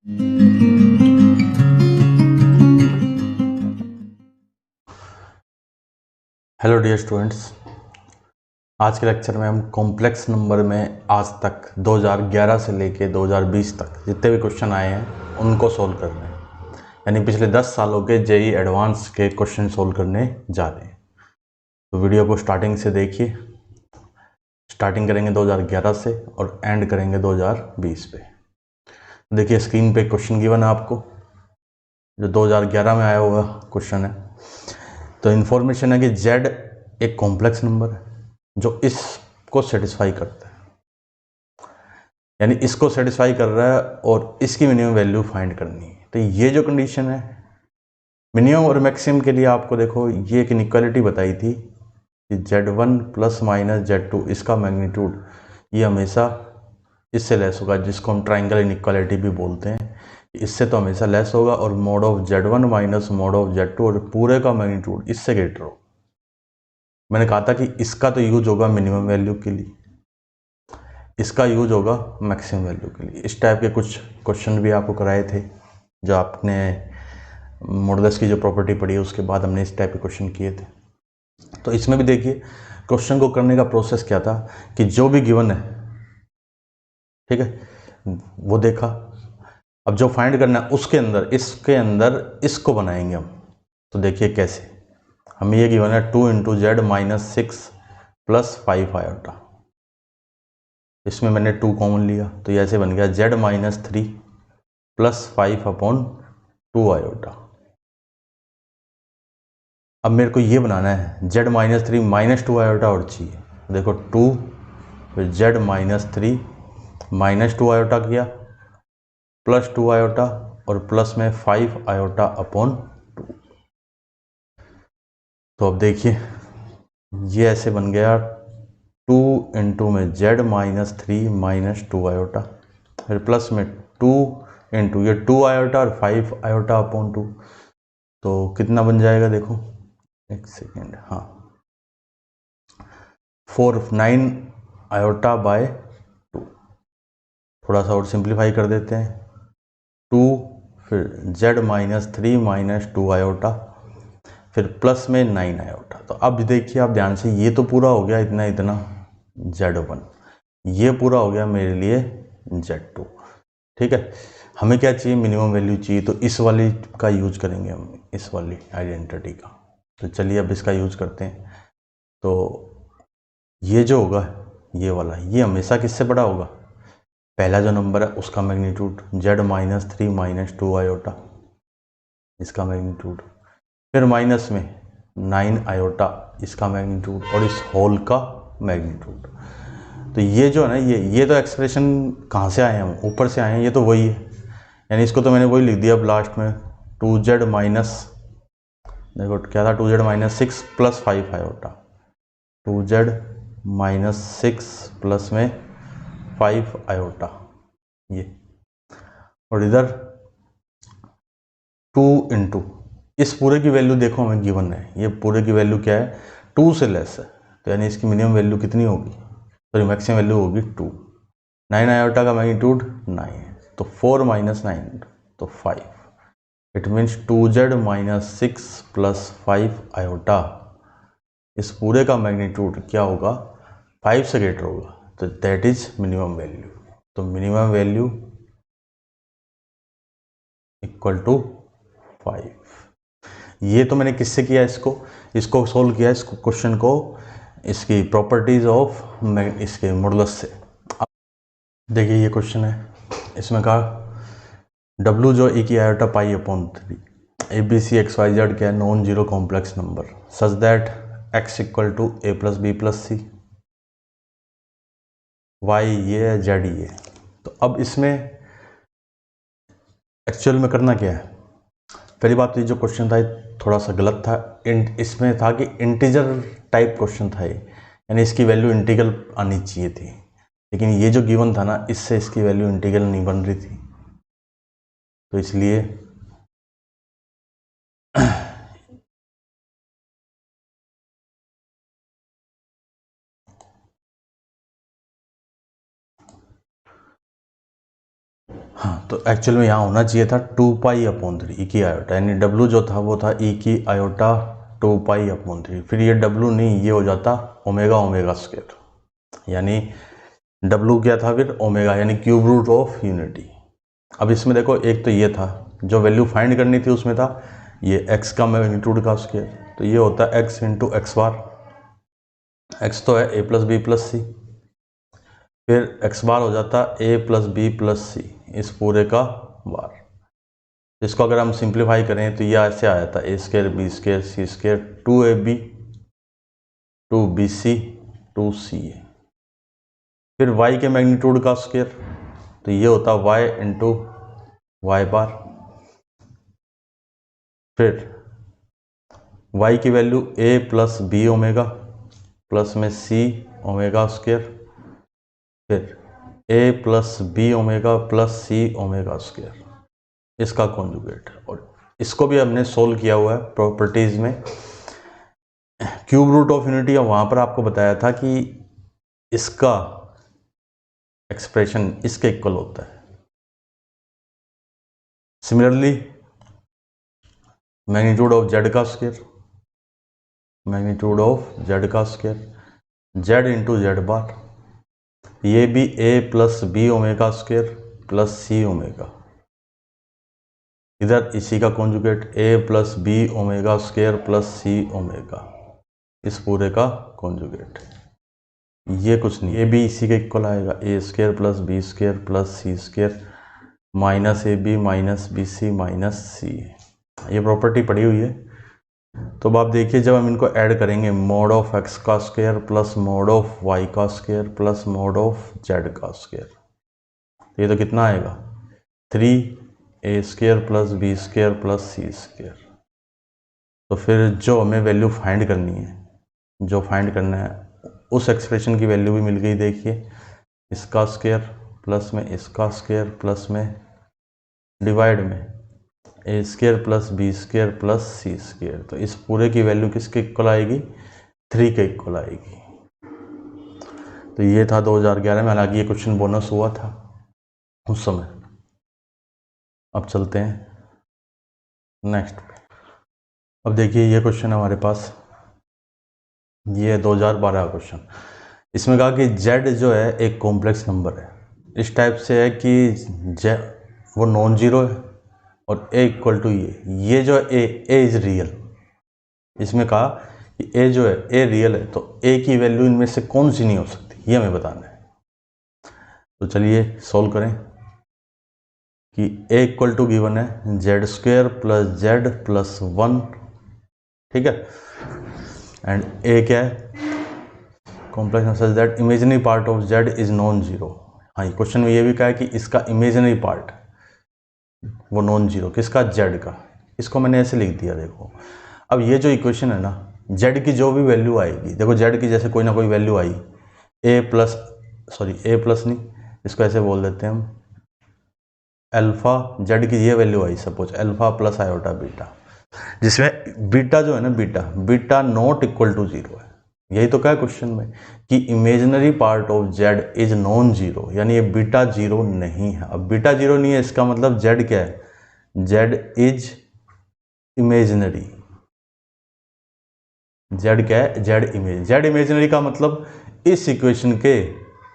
Hello dear students, आज के lecture में हम कॉम्प्लेक्स नंबर में आज तक 2011 से लेके 2020 तक जितने भी क्वेश्चन आए हैं उनको सोल्व कर रहे हैं। यानी पिछले 10 सालों के जेई एडवांस के क्वेश्चन सोल्व करने जा रहे हैं। तो वीडियो को स्टार्टिंग से देखिए। स्टार्टिंग करेंगे 2011 से और एंड करेंगे 2020 पे। देखिए स्क्रीन पे क्वेश्चन गिवन है आपको, जो 2011 में आया हुआ क्वेश्चन है। तो इन्फॉर्मेशन है कि z एक कॉम्प्लेक्स नंबर है जो इसको सेटिस्फाई करता है, यानी इसको सेटिस्फाई कर रहा है और इसकी मिनिमम वैल्यू फाइंड करनी है। तो ये जो कंडीशन है मिनिमम और मैक्सिमम के लिए, आपको देखो ये एक इनइक्वालिटी बताई थी कि z1 प्लस माइनस z2 इसका मैग्नीट्यूड ये हमेशा इससे लेस होगा, जिसको हम ट्राइंगल इनइक्वालिटी भी बोलते हैं। इससे तो हमेशा लेस होगा और mode of z1 minus mode of z2 और पूरे का मैग्नीट्यूड इससे ग्रेटर होगा। मैंने कहा था कि इसका तो यूज होगा मिनिमम वैल्यू के लिए, इसका यूज होगा मैक्सिमम वैल्यू के लिए। इस टाइप के कुछ क्वेश्चन भी आपको कराए थे, जो आपने मॉडुलस की जो प्रॉपर्टी पढ़ी है उसके बाद हमने इस टाइप के क्वेश्चन किए थे। तो इसमें भी देखिए क्वेश्चन को करने का प्रोसेस क्या था कि जो भी गिवन है, ठीक है, वो देखा। अब जो फाइंड करना है उसके अंदर इसके अंदर इसको बनाएंगे हम। तो देखिए कैसे। हमें ये गिवन है 2 into Z minus 6 plus 5 iota. इसमें मैंने 2 कॉमन लिया तो ये ऐसे बन गया z minus 3 plus 5 upon 2 iota. अब मेरे को ये बनाना है z माइनस 3 माइनस 2 आयोटा और चाहिए। देखो 2 फिर z माइनस 3 माइनस 2 आयोटा किया प्लस 2 आयोटा और प्लस में 5 आयोटा अपॉन 2। तो अब देखिए ये ऐसे बन गया 2 इंटू में z माइनस 3 माइनस 2 आयोटा, फिर प्लस में 2 इंटू ये 2 आयोटा और 5 आयोटा अपॉन 2। तो कितना बन जाएगा देखो, एक सेकेंड, हाँ 9 आयोटा बाय 2। थोड़ा सा और सिंप्लीफाई कर देते हैं, 2 फिर z माइनस 3 माइनस 2 आयोटा फिर प्लस में 9 आयोटा। तो अब देखिए आप ध्यान से, ये तो पूरा हो गया इतना इतना z1, ये पूरा हो गया मेरे लिए z2, ठीक है। हमें क्या चाहिए, मिनिमम वैल्यू चाहिए, तो इस वाली का यूज करेंगे हम, इस वाली आइडेंटिटी का। तो चलिए अब इसका यूज करते हैं। तो ये जो होगा ये वाला, ये हमेशा किससे बड़ा होगा, पहला जो नंबर है उसका magnitude z minus 3 minus 2 iota, इसका मैग्नीट्यूड, फिर माइनस में 9 आयोटा इसका मैग्नीट्यूड और इस होल का मैग्नीट्यूड। तो ये जो है ना, ये तो एक्सप्रेशन कहाँ से आए हैं, हम ऊपर से आए हैं, ये तो वही है। यानी इसको तो मैंने वही लिख दिया अब लास्ट में 2z माइनस, देखो क्या था 2z minus 6 plus 5 iota, 2z minus 6 plus में 5 आयोटा ये, और इधर 2 इंटू इस पूरे की वैल्यू देखो हमें गिवन है, ये पूरे की वैल्यू क्या है 2 से लेस है। तो यानी इसकी मिनिमम वैल्यू कितनी होगी, सॉरी मैक्सिमम वैल्यू होगी 2। 9 आयोटा का मैग्नीट्यूड 9 है, तो 4 माइनस 9 तो 5। It means 2z minus 6 plus 5 iota, इस पूरे का मैग्नीट्यूड क्या होगा 5 से ग्रेटर होगा। तो दैट इज मिनिमम वैल्यू। तो मिनिमम वैल्यू इक्वल टू 5। ये तो मैंने किससे किया, इसको सोल्व किया, इसको क्वेश्चन को इसकी प्रॉपर्टीज ऑफ इसके मॉडुलस से। देखिए ये क्वेश्चन है, इसमें कहा W जो ए की आयोटा पाई अपॉन 3, ABCXYZ क्या है, non zero complex number such that x equal to a plus b plus c, y ये है, z ये। तो अब इसमें एक्चुअल में करना क्या है, पहली बात तो ये जो क्वेश्चन था ये थोड़ा सा गलत था। इसमें था कि इंटीजर टाइप क्वेश्चन था ये, यानी इसकी वैल्यू इंटीग्रल आनी चाहिए थी, लेकिन ये जो गिवन था ना इससे इसकी वैल्यू इंटीग्रल नहीं बन रही थी, तो इसलिए हाँ, तो एक्चुअल में यहाँ होना चाहिए था 2π/3 ई की आयोटा, यानी W जो था वो था ई की आयोटा 2π/3। फिर ये W नहीं, ये हो जाता ओमेगा ओमेगा स्क्वायर, यानी W क्या था फिर ओमेगा, यानी क्यूब रूट ऑफ यूनिटी। अब इसमें देखो एक तो ये था जो वैल्यू फाइंड करनी थी, उसमें था ये x का मैग्नीट्यूड का स्क्वायर, तो ये होता है x इंटू एक्स बार। x तो है a प्लस बी प्लस सी, फिर x बार हो जाता a प्लस बी प्लस सी, इस पूरे का बार। इसको अगर हम सिंप्लीफाई करें तो यह ऐसे आया था a square b square c square 2ab 2bc 2ca। फिर y के मैग्नीट्यूड का स्क्वायर, तो ये होता y इंटू वाई बार। फिर y की value a plus b omega plus में c ओमेगा स्क्वायर, फिर a plus b omega plus c omega square, इसका कॉन्जुगेट। और इसको भी हमने सोल्व किया हुआ है प्रॉपर्टीज में। क्यूब रूट ऑफ यूनिटी, वहाँ पर आपको बताया था कि इसका एक्सप्रेशन इसके इक्वल होता है। सिमिलरली मैग्नीट्यूड ऑफ जेड का स्क्वायर, मैग्नीट्यूड ऑफ जेड का square z into z bar, ये भी a plus b omega square plus c omega, इधर इसी का conjugate a plus b omega square plus c omega, इस पूरे का कॉन्जुगेट। ये कुछ नहीं, ये भी इसी के इक्वल आएगा, a square plus B square plus c square minus a b minus b c minus c. ये प्रॉपर्टी पड़ी हुई है। तो अब आप देखिए जब हम इनको ऐड करेंगे, मोड ऑफ x का square plus mod of y का square plus mod of z का स्क्वायर, ये तो कितना आएगा 3a square plus B square plus c square. तो फिर जो हमें वैल्यू फाइंड करनी है, जो फाइंड करना है उस एक्सप्रेशन की वैल्यू भी मिल गई। देखिए इसका स्क्वायर प्लस में इसका स्क्वायर प्लस में डिवाइड में a square plus B square plus c square, तो इस पूरे की वैल्यू किसके इक्वल आएगी 3 के इक्वल आएगी। तो ये था 2011 में, हालांकि ये क्वेश्चन बोनस हुआ था उस समय। अब चलते हैं नेक्स्ट पे। अब देखिए ये क्वेश्चन हमारे पास, ये 2012 का क्वेश्चन। इसमें कहा कि z जो है एक कॉम्प्लेक्स नंबर है, इस टाइप से है कि z वो नॉन जीरो है और a इक्वल टू ये जो है a इज रियल। इसमें कहा कि a जो है a रियल है, तो a की वैल्यू इनमें से कौन सी नहीं हो सकती, ये हमें बताना है। तो चलिए सॉल्व करें कि a इक्वल टू गिवन है Z square plus Z plus 1, ठीक है, एंड a क्या है complex number that imaginary part of z is non zero. हाँ, ये क्वेश्चन में ये भी कहा है कि इसका इमेजिनरी पार्ट वो नॉन जीरो, किसका z का। इसको मैंने ऐसे लिख दिया। देखो अब ये जो इक्वेशन है ना, z की जो भी वैल्यू आएगी, देखो z की जैसे कोई ना कोई वैल्यू आई, a प्लस नहीं, इसको ऐसे बोल देते हैं हम अल्फा, z की ये value I suppose alpha plus iota beta, जिसमें बीटा जो है ना beta not equal to zero है। यही तो क्या क्वेश्चन में कि imaginary part of z is non zero, यानी ये बीटा जीरो नहीं है। अब बीटा जीरो नहीं है, इसका मतलब z क्या है, z इज इमेजिनरी। z क्या है, z इमेजिनरी का मतलब इस इक्वेशन के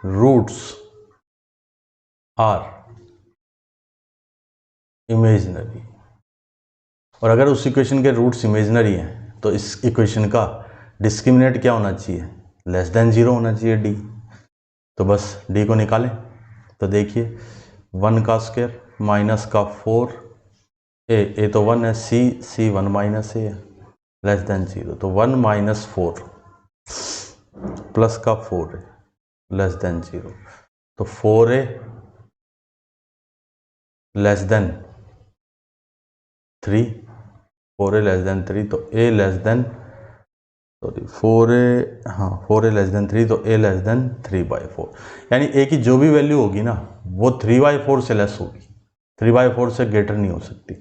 रूट्स आर इमेजिनरी, और अगर उस इक्वेशन के रूट्स इमेजिनरी हैं तो इस इक्वेशन का डिस्क्रिमिनेंट क्या होना चाहिए, लेस देन जीरो होना चाहिए d। तो बस d को निकालें। तो देखिए 1 का स्क्वायर माइनस का 4, a तो 1 है, c 1 माइनस a है, लेस देन जीरो। तो 1 माइनस 4 प्लस का 4 है, लेस देन जीरो। तो 4a less than 3, 4a less than 3, तो a less than 4a less than 3, तो a लेस देन 3/4। यानी a की जो भी वैल्यू होगी ना वो 3/4 से लेस होगी, 3/4 से ग्रेटर नहीं हो सकती।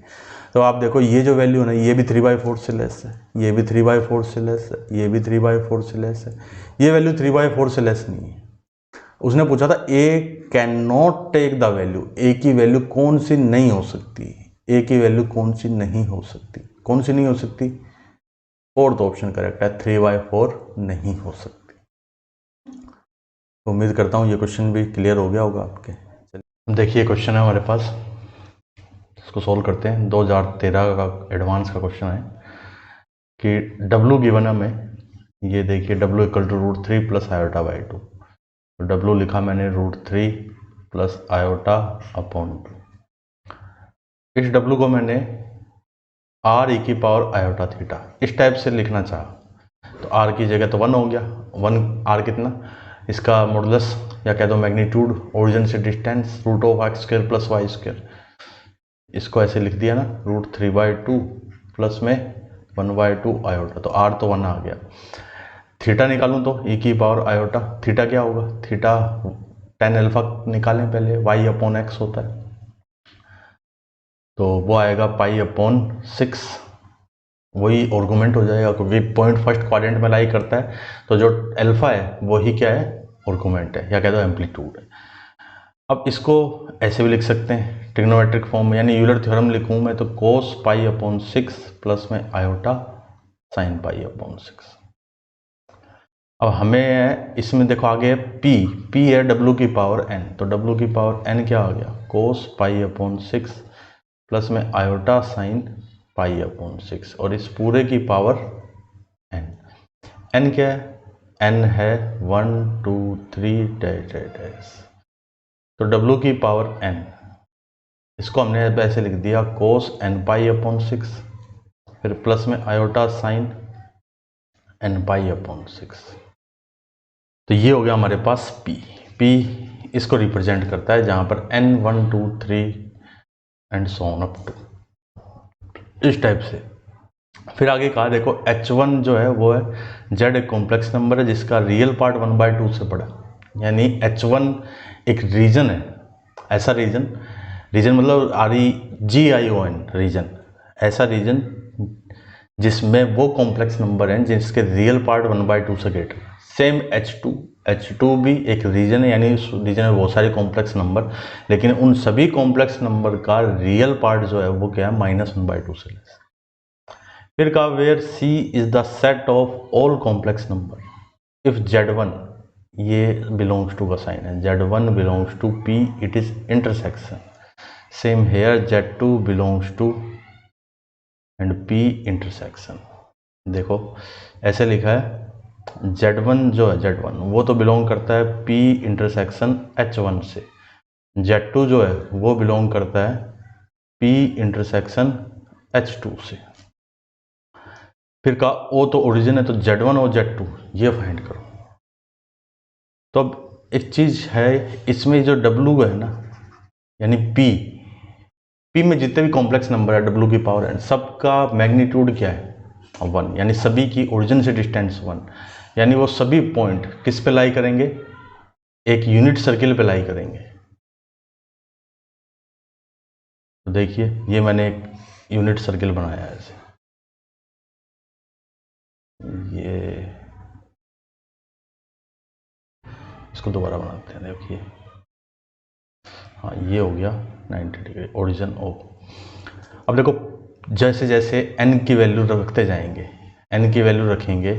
तो आप देखो ये जो वैल्यू है ना, ये भी 3/4 से लेस है, ये भी 3/4 से लेस है, ये भी 3/4 से लेस है, ये वैल्यू 3/4 से लेस नहीं है। उसने पूछा था a can not take the value, a की वैल्यू कौन सी नहीं हो सकती, ए की वैल्यू कौन सी नहीं हो सकती, कौन सी नहीं हो सकती, फोर्थ ऑप्शन करेक्ट है, 3/4 नहीं हो सकती। उम्मीद करता हूँ ये क्वेश्चन भी क्लियर हो गया होगा आपके। चलिए देखिए क्वेश्चन है हमारे पास, इसको सॉल्व करते हैं। 2013 का एडवांस का क्वेश्चन है कि W गिवन है हमें, ये देखिए W = √3 + i/2। तो W लिखा मैंने √3 + i/2। इस W को मैंने r⁴ इस टाइप से लिखना चाहा, तो r की जगह तो 1 हो गया, 1 r कितना, इसका मॉडुलस या कह दो मैग्नीट्यूड, ओरिजिन से डिस्टेंस √x² + y², इसको ऐसे लिख दिया ना, √3/2 प्लस में 1/2 i/, तो r तो 1 आ गया। थीटा निकालूं तो e⁴ थीटा क्या होगा, थीटा tan अल्फा निकालें पहले, y/x होता है, तो वो आएगा π/6, वही आर्गुमेंट हो जाएगा क्योंकि पॉइंट फर्स्ट क्वाड्रेंट में लाई करता है, तो जो अल्फा है वही क्या है, आर्गुमेंट है या कह दो एम्पलीट्यूड है। अब इसको ऐसे भी लिख सकते हैं ट्रिग्नोमेट्रिक फॉर्म में, यानी यूलर थ्योरम लिखूं मैं तो cos π/6 प्लस में i sin π/6। अब हमें इसमें देखो आगे p है W⁴n, तो W⁴n क्या आ गया, cos π/6 प्लस में i sin π/6, और इस पूरे की पावर n क्या है, n है 1 2 3 डैश, तो W⁴n इसको हमने ऐसे लिख दिया cos nπ/6, फिर प्लस में i sin nπ/6। तो ये हो गया हमारे पास p इसको रिप्रेजेंट करता है जहां पर n 1 2 3 and so on up to, इस टाइप से। फिर आगे कहा देखो h1 जो है वो है z एक कॉम्प्लेक्स नंबर है जिसका रियल पार्ट 1/2 से बड़ा, यानी h1 एक रीजन है, ऐसा रीजन मतलब REGION रीजन, ऐसा रीजन जिसमें वो कॉम्प्लेक्स नंबर हैं जिसके रियल पार्ट 1/2 से ग्रेटर। सेम H2 भी एक रीजन है, यानी उस रीजन में बहुत सारे कॉम्प्लेक्स नंबर, लेकिन उन सभी कॉम्प्लेक्स नंबर का रियल पार्ट जो है वो क्या है, -1/2 से लेस। फिर कहा where C is the set of all complex number if Z1, ये बिलोंग्स टू का साइन है, Z1 belongs to P, it is intersection. Same here Z2 belongs to and P intersection. देखो ऐसे लिखा है Z1 जो है, Z1 वो तो बिलोंग करता है P इंटरसेक्शन H1 से, Z2 जो है वो बिलोंग करता है P इंटरसेक्शन H2 से। फिर का O तो ओरिजिन है, तो Z1 और Z2 ये फाइंड करो। तो अब एक चीज है इसमें जो W है ना, यानी P में जितने भी कॉम्प्लेक्स नंबर है W⁴n सबका मैग्नीट्यूड क्या है, 1, यानी सभी की ओरिजिन से डिस्टेंस 1, यानी वो सभी पॉइंट किस पे लाई करेंगे, एक यूनिट सर्किल पे लाई करेंगे। तो देखिए ये मैंने एक यूनिट सर्किल बनाया है ऐसे, ये इसको दोबारा बनाते हैं, देखिए हाँ ये हो गया 90 डिग्री ओरिजिन O। अब देखो जैसे जैसे n की वैल्यू रखते जाएंगे, n की वैल्यू रखेंगे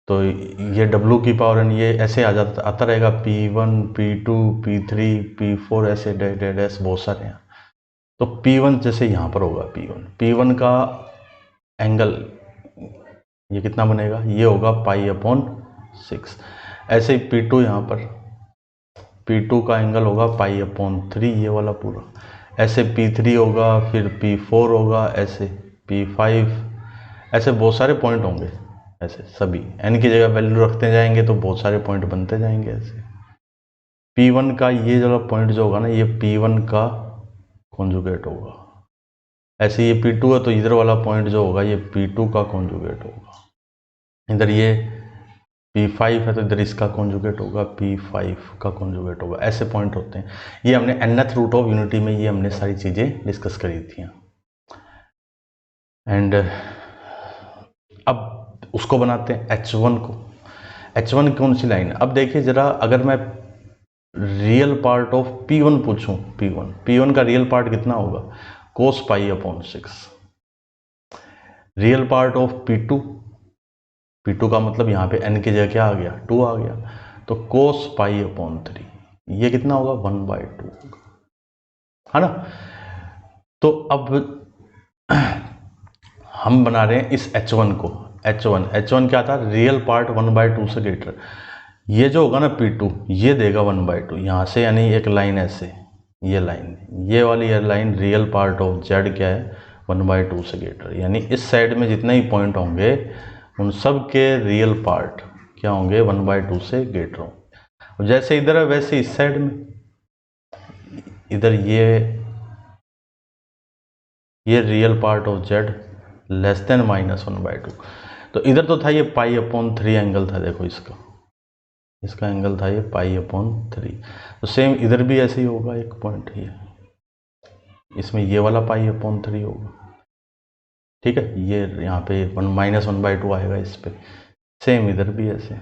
तो ये W⁴n ये ऐसे आता रहेगा, P1 P2 P3 P4 ऐसे डैश बहुत सारे हैं। तो P1 जैसे यहाँ पर होगा, P1 का एंगल ये कितना बनेगा, ये होगा π/6। ऐसे ही P2 यहाँ पर, P2 का एंगल होगा π/3, ये वाला पूरा। ऐसे P3 होगा, फिर P4 होगा, ऐसे P5, ऐसे बहुत सारे पॉइंट होंगे, ऐसे सभी n की जगह वैल्यू रखते जाएंगे तो बहुत सारे पॉइंट बनते जाएंगे। ऐसे P1 का ये जो पॉइंट जो होगा ना, ये P1 का कॉन्जुगेट होगा। ऐसे ये P2 है तो इधर वाला पॉइंट जो होगा ये P2 का कॉन्जुगेट होगा। इधर ये P5 है तो इधर इसका कॉन्जुगेट होगा, P5 का कॉन्जुगेट होगा। ऐसे पॉइंट होते हैं। ये हमने nth रूट ऑफ यूनिटी में ये हमने सारी चीज़ें डिस्कस करी थी। एंड अब उसको बनाते हैं H1 को। H1 कौन सी लाइन है, अब देखिए ज़रा, अगर मैं रियल पार्ट ऑफ P1 पूछूं, P1 का रियल पार्ट कितना होगा, cos pi upon 6। Real part of P2 का मतलब यहाँ पे n की जगह क्या आ गया, 2 आ गया, तो cos पाई अपॉन 3, ये कितना होगा 1/2 होगा, है ना। तो अब हम बना रहे हैं इस H1 को, H1 क्या था, रियल पार्ट 1/2 से ग्रेटर। ये जो होगा ना P2, ये देगा 1/2 यहाँ से, यानी एक लाइन ऐसे, ये लाइन, ये वाली line real part of Z क्या है, 1/2 से ग्रेटर, यानी इस साइड में जितने ही पॉइंट होंगे उन सब के रियल पार्ट क्या होंगे, 1/2 से ग्रेटर होंगे। जैसे इधर है वैसे इस साइड में, इधर ये real part of Z less than -1/2। तो इधर तो था ये पाई अपॉन 3 एंगल था, देखो इसका एंगल था ये पाई अपॉन 3। तो सेम इधर भी ऐसे ही होगा, एक पॉइंट ये, इसमें ये वाला पाई अपॉन 3 होगा, ठीक है। ये यहाँ पे -1/2 आएगा इस पे, सेम इधर भी ऐसे,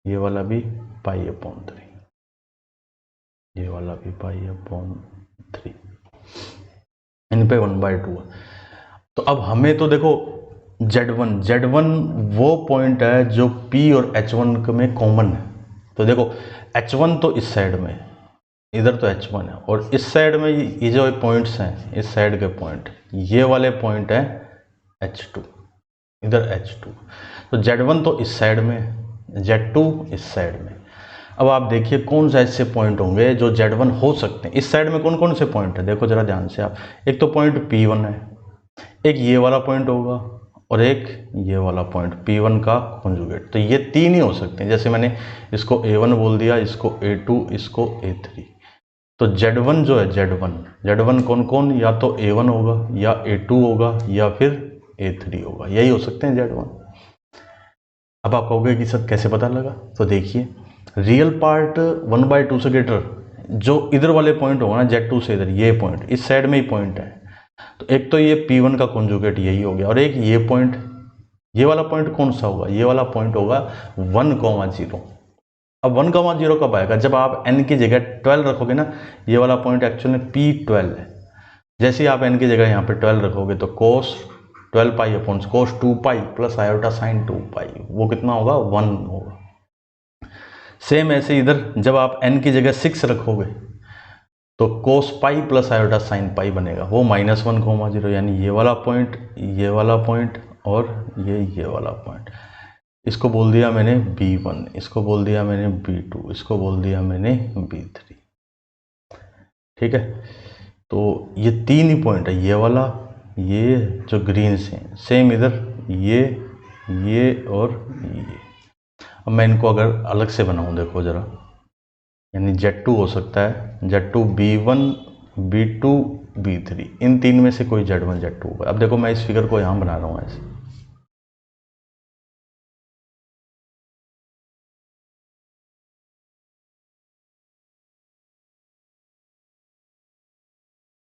ये वाला भी पाई अपॉन 3, ये वाला भी पाई अपॉन 3, इन पे 1/2 है। तो अब हमें तो देखो Z1 वो पॉइंट है जो P और H1 में कॉमन है। तो देखो H1 तो इस साइड में, इधर तो H1 है, और इस साइड में ये जो पॉइंट्स हैं, इस साइड के पॉइंट, ये वाले पॉइंट है H2, इधर H2। तो Z1 तो इस साइड में, Z2 इस साइड में। अब आप देखिए कौन सा ऐसे पॉइंट होंगे जो Z1 हो सकते हैं। इस साइड में कौन कौन से पॉइंट है, देखो जरा ध्यान से आप, एक तो पॉइंट P1 है, एक ये वाला पॉइंट होगा, और एक ये वाला पॉइंट P1 का कॉन्जुगेट। तो ये 3 ही हो सकते हैं, जैसे मैंने इसको A1 बोल दिया, इसको A2, इसको A3। तो Z1 जो है, Z1 कौन कौन, या तो A1 होगा, या A2 होगा, या फिर A3 होगा, यही हो सकते हैं Z1। अब आप कहोगे कि सर कैसे पता लगा, तो देखिए रियल पार्ट 1/2 से ग्रेटर, जो इधर वाले पॉइंट होगा ना, Z2 से इधर, ये पॉइंट इस साइड में ही पॉइंट है, तो एक तो ये P1 का कॉन्जुगेट यही हो गया, और एक ये पॉइंट, ये वाला पॉइंट कौन सा होगा, ये वाला पॉइंट होगा 1,0। अब 1,0 कब आएगा, जब आप n की जगह 12 रखोगे ना, ये वाला पॉइंट एक्चुअली में P12 है। जैसे ही आप n की जगह यहाँ पे 12 रखोगे तो cos 12 pi upon cos 2 pi plus iota sign 2 पाई, वो कितना होगा, 1 होगा। सेम ऐसे इधर जब आप n की जगह 6 रखोगे तो cos pi plus iota sine pi बनेगा, वो -1,0, यानी ये वाला पॉइंट और ये वाला पॉइंट। इसको बोल दिया मैंने B1, इसको बोल दिया मैंने B2, इसको बोल दिया मैंने B3, ठीक है। तो ये 3 ही पॉइंट है, ये वाला, ये जो ग्रीन से, सेम इधर ये और ये। अब मैं इनको अगर अलग से बनाऊं, देखो जरा, यानी Z2 हो सकता है, Z2 B1, B2, B3, इन 3 में से कोई Z1 Z2 होगा। अब देखो मैं इस फिगर को यहाँ बना रहा हूँ ऐसे,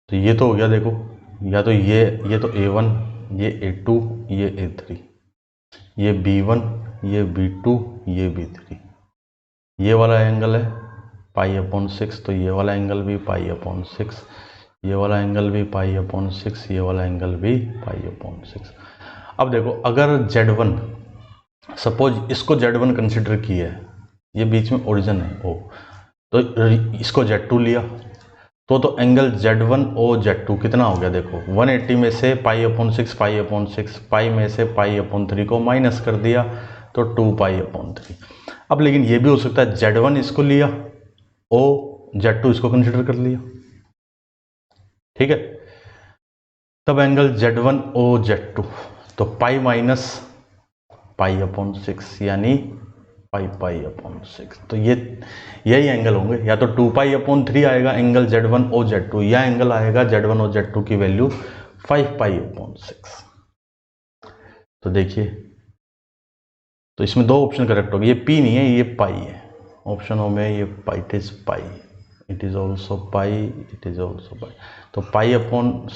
तो ये तो हो गया, देखो या तो ये तो A1, ये A2, ये A3, ये B1, ये B2, ये B3। ये वाला एंगल है पाई अपॉन 6, तो ये वाला एंगल भी पाई अपॉन 6, ये वाला एंगल भी पाई अपॉन 6, ये वाला एंगल भी पाई अपॉन 6। अब देखो अगर Z1, सपोज इसको Z1 कंसिडर किया है, ये बीच में ओरिजिन है O, तो इसको Z2 लिया, तो एंगल Z1 और Z2 कितना हो गया, देखो 180 में से पाई अपॉन 6, पाई में से पाई अपॉन 3 को माइनस कर दिया, तो 2 पाई अपॉन 3। अब लेकिन ये भी हो सकता है Z1 इसको लिया, O Z2 इसको कंसिडर कर लिया, ठीक है, तब एंगल Z1 O Z2, तो पाई माइनस पाई अपॉन 6, यानी पाई अपॉन 6। तो यही एंगल होंगे, या तो 2 पाई अपॉन 3 आएगा एंगल Z1 O Z2, या एंगल आएगा Z1 O Z2 की वैल्यू 5 पाई अपॉन 6। तो देखिए, तो इसमें 2 ऑप्शन करेक्ट हो गए, ये P नहीं है, ये पाई है, ऑप्शन ओ में ये पाई, इट इज ऑल्सो पाई, तो पाई अपॉन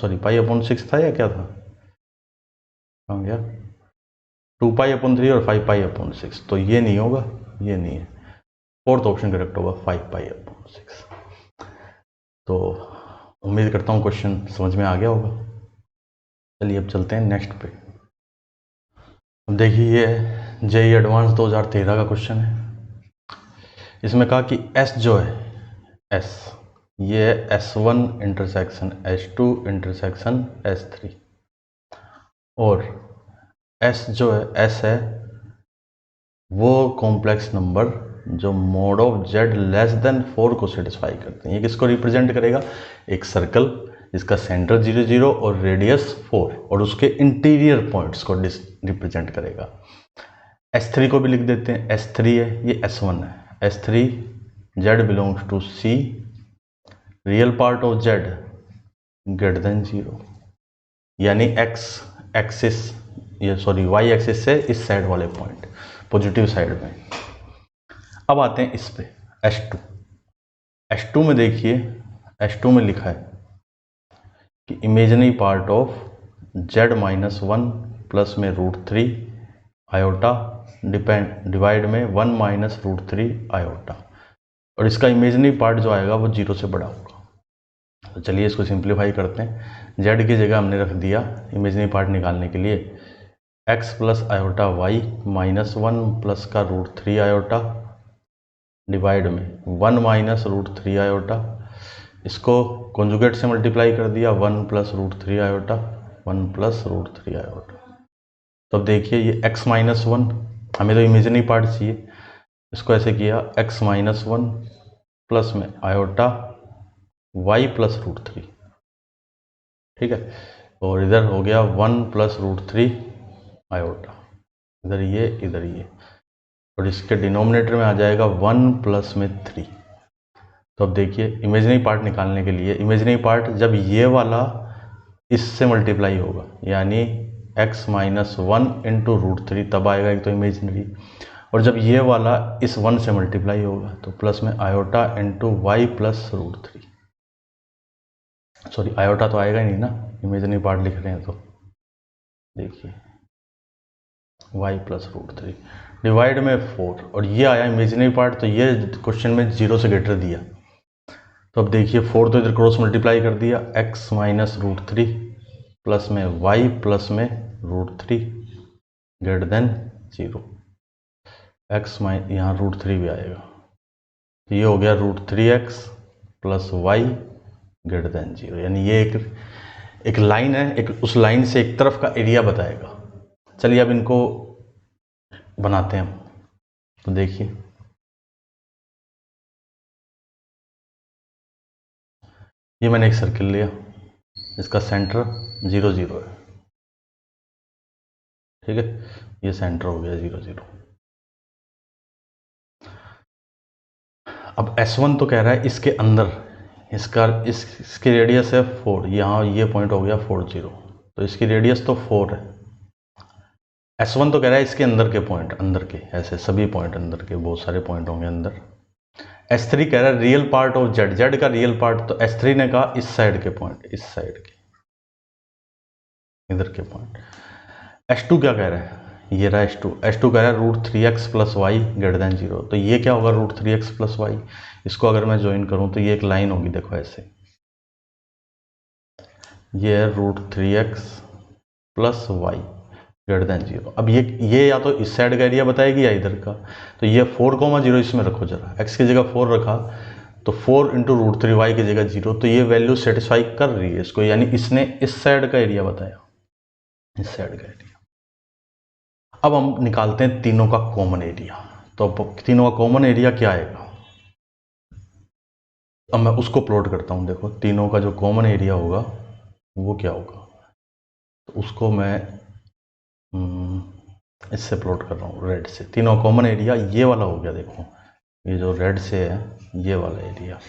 6 था या क्या था, कहाँ गया, 2 पाई अपॉन 3 और 5 पाई अपॉन 6, तो ये नहीं होगा, ये नहीं है, फोर्थ ऑप्शन करेक्ट होगा 5π/6। तो उम्मीद करता हूँ क्वेश्चन समझ में आ गया होगा। चलिए अब चलते हैं नेक्स्ट पे। अब देखिए ये जेईई एडवांस 2013 का क्वेश्चन है। इसमें कहा कि S जो है S, ये है S1 intersection S2 intersection S3, और S जो है S है वो कॉम्प्लेक्स नंबर जो mode of Z less than 4 को सेटिस्फाई करते हैं। ये किसको रिप्रेजेंट करेगा? एक सर्कल जिसका सेंटर 0 0 और रेडियस 4 और उसके इंटीरियर पॉइंट्स को रिप्रेजेंट करेगा। S3 को भी लिख देते हैं, S3 है, ये S1 है। S3 Z belongs to C, real part of Z greater than 0, यानी X एक्सिस ये सॉरी Y एक्सिस से इस साइड वाले पॉइंट पॉजिटिव साइड में। अब आते हैं इस पे S2। S2 में देखिए, S2 में लिखा है कि imaginary part of Z-1 plus में √3 आयोटा डिवाइड में 1 - √3 आयोटा, और इसका इमेजिनरी पार्ट जो आएगा वो 0 से बड़ा होगा। तो चलिए इसको सिंप्लीफाई करते हैं। Z की जगह हमने रख दिया इमेजिनरी पार्ट निकालने के लिए x plus iota y -1 plus का √3 आयोटा डिवाइड में 1 - √3 आयोटा, इसको कॉन्जुगेट से मल्टीप्लाई कर दिया 1 प्लस √3 आयोटा 1 प्लस √3 आयोटा। तो अब देखिए ये x -1, हमें तो इमेजिनरी पार्ट चाहिए, इसको ऐसे किया x -1 प्लस में आयोटा y प्लस √3, ठीक है, और इधर हो गया 1 प्लस √3 आयोटा, इधर ये इधर ये, और इसके डिनोमिनेटर में आ जाएगा 1 प्लस में 3। तो अब देखिए इमेजिनरी पार्ट निकालने के लिए, इमेजिनरी पार्ट जब ये वाला इससे मल्टीप्लाई होगा यानी x -1 इंटू √3 तब आएगा एक तो इमेजिनरी, और जब ये वाला इस 1 से मल्टीप्लाई होगा तो प्लस में iota into y plus √3, sorry iota तो आएगा ही नहीं ना, इमेजिनरी पार्ट लिख रहे हैं तो देखिए y प्लस √3 डिवाइड में 4, और ये आया इमेजिनरी पार्ट, तो ये क्वेश्चन में 0 से ग्रेटर दिया। तो अब देखिए 4 तो इधर क्रॉस मल्टीप्लाई कर दिया x -√3 प्लस में y प्लस में √3 ग्रेटर देन 0, x यहाँ √3 भी आएगा, तो ये हो गया √3x plus y greater than 0, यानी ये एक लाइन है, एक उस लाइन से एक तरफ का एरिया बताएगा। चलिए अब इनको बनाते हैं हम। तो देखिए ये मैंने एक सर्किल लिया, इसका सेंटर 0 0 है, ठीक है, ये सेंटर हो गया 0 0। अब S1 तो कह रहा है इसके अंदर इसकी रेडियस है 4, यहाँ ये पॉइंट हो गया 4 0, तो इसकी रेडियस तो 4 है। S1 तो कह रहा है इसके अंदर के पॉइंट, अंदर के ऐसे सभी पॉइंट अंदर के, बहुत सारे पॉइंट होंगे अंदर। S3 कह रहा है रियल पार्ट ऑफ Z का रियल पार्ट, तो S3 ने कहा इस साइड के पॉइंट, इस साइड के इधर के पॉइंट। S2 क्या कह रहा है? ये रहा S2 कह रहा है √3x plus Y greater than 0, तो ये क्या होगा √3x प्लस वाई, इसको अगर मैं ज्वाइन करूं तो ये एक लाइन होगी, देखो ऐसे, ये है √3x plus Y greater than 0। अब ये या तो इस साइड का एरिया बताएगी या इधर का, तो ये 4,0 इसमें रखो जरा, x की जगह 4 रखा तो 4 इंटू √3y की जगह 0, तो ये वैल्यू सेटिस्फाई कर रही है इसको, यानी इसने इस साइड का एरिया बताया, इस साइड का एरिया। अब हम निकालते हैं तीनों का कॉमन एरिया, तो अब तीनों का कॉमन एरिया क्या आएगा, अब मैं उसको प्लॉट करता हूं। देखो तीनों का जो कॉमन एरिया होगा वो क्या होगा, तो उसको मैं इससे प्लॉट कर रहा हूँ रेड से। तीनों कॉमन एरिया ये वाला हो गया, देखो ये जो रेड से है ये वाला एरिया,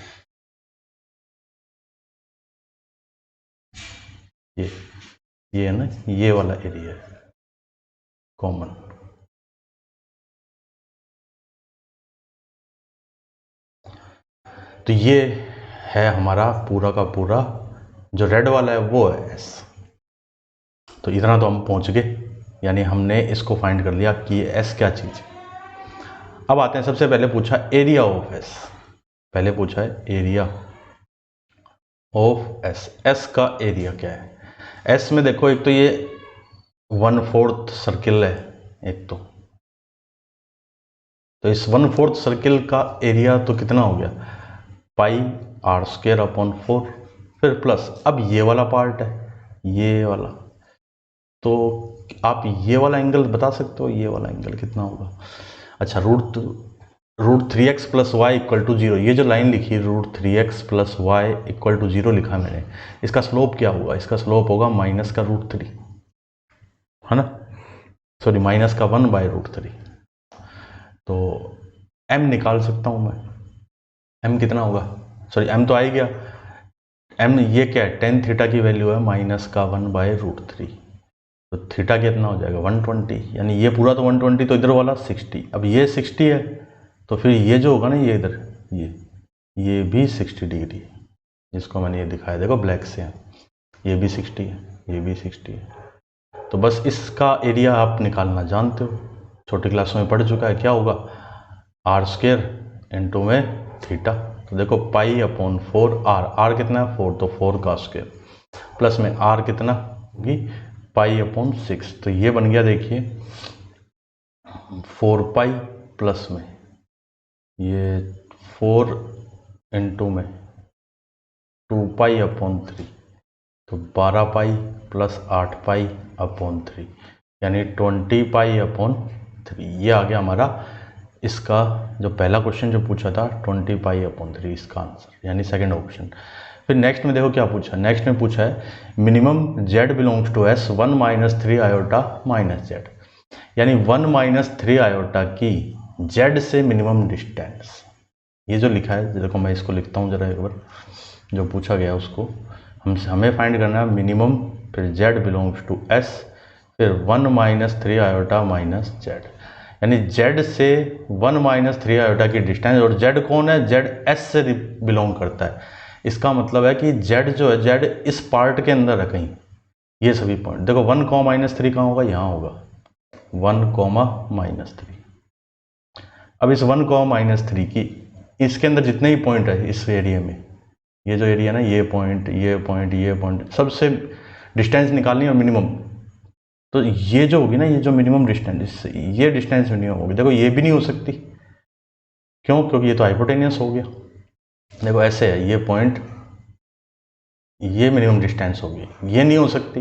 ये है ना, ये वाला एरिया है कॉमन। तो ये है हमारा पूरा का पूरा, जो रेड वाला है वो है S। तो इतना तो हम पहुंच गए, यानी हमने इसको फाइंड कर लिया कि ये S क्या चीज़ है। अब आते हैं, सबसे पहले पूछा एरिया ऑफ एस, पहले पूछा है एरिया ऑफ एस, एस का एरिया क्या है। एस में देखो एक तो ये 1/4 सर्किल है एक तो इस 1/4 सर्किल का एरिया तो कितना हो गया, पाई आर स्क्वायर अपॉन 4, फिर प्लस अब ये वाला पार्ट है ये वाला, तो आप ये वाला एंगल बता सकते हो, ये वाला एंगल कितना होगा। अच्छा, root 3x plus y equal to 0, ये जो लाइन लिखी root 3x plus y equal to 0 लिखा मैंने, इसका स्लोप क्या होगा, इसका स्लोप होगा माइनस का √3, है ना, सॉरी माइनस का 1/√3। तो m निकाल सकता हूं मैं, m कितना होगा, सॉरी m तो आ ही गया, m ये क्या है, tan थीटा की वैल्यू है माइनस का 1/√3, तो थीटा कितना हो जाएगा 120, यानी ये पूरा तो 120, तो इधर वाला 60, अब ये 60 है तो फिर ये जो होगा ना ये इधर ये भी 60 डिग्री है, जिसको मैंने ये दिखाया देखो ब्लैक से है, ये भी 60 है, ये भी 60 है। तो बस इसका एरिया आप निकालना जानते हो, छोटी क्लास में पढ़ चुका है, क्या होगा आर स्क्वायर इंटू में थीटा, तो देखो पाई अपॉन 4 आर कितना है 4, तो 4 का स्क्वायर प्लस में आर कितना होगी पाई अपॉन 6, तो ये बन गया देखिए 4 पाई प्लस में ये 4 इंटू में 2 पाई अपॉन 3, तो 12 पाई प्लस 8 पाई अपॉन 3, यानी 20 पाई अपॉन 3, ये आ गया हमारा इसका जो पहला क्वेश्चन जो पूछा था 20 पाई अपॉन 3 इसका आंसर, यानी सेकंड ऑप्शन। फिर नेक्स्ट में देखो क्या पूछा, नेक्स्ट में पूछा है minimum z belongs to s 1 - 3 iota minus z, यानी 1 - 3 आयोटा की z से मिनिमम डिस्टेंस, ये जो लिखा है देखो मैं इसको लिखता हूँ जरा एक बार, जो पूछा गया उसको हमें फाइंड करना है मिनिमम, फिर z बिलोंग्स टू s, फिर 1 - 3 आयोटा माइनस z, यानी z से 1 - 3 आयोटा की डिस्टेंस, और z कौन है, z s से बिलोंग करता है, इसका मतलब है कि z जो है z इस पार्ट के अंदर है कहीं, ये सभी पॉइंट देखो 1, -3 कहाँ होगा, यहाँ होगा 1, -3। अब इस 1, -3 की इसके अंदर जितने ही पॉइंट है इस एरिया में, ये जो एरिया ना ये पॉइंट ये पॉइंट ये पॉइंट सबसे डिस्टेंस निकालनी है मिनिमम, तो ये जो होगी ना ये जो मिनिमम डिस्टेंस, ये डिस्टेंस मिनिमम होगी, देखो ये भी नहीं हो सकती, क्यों, क्योंकि ये तो हाइपोटेनियस हो गया, देखो ऐसे है ये पॉइंट, ये मिनिमम डिस्टेंस होगी, ये नहीं हो सकती,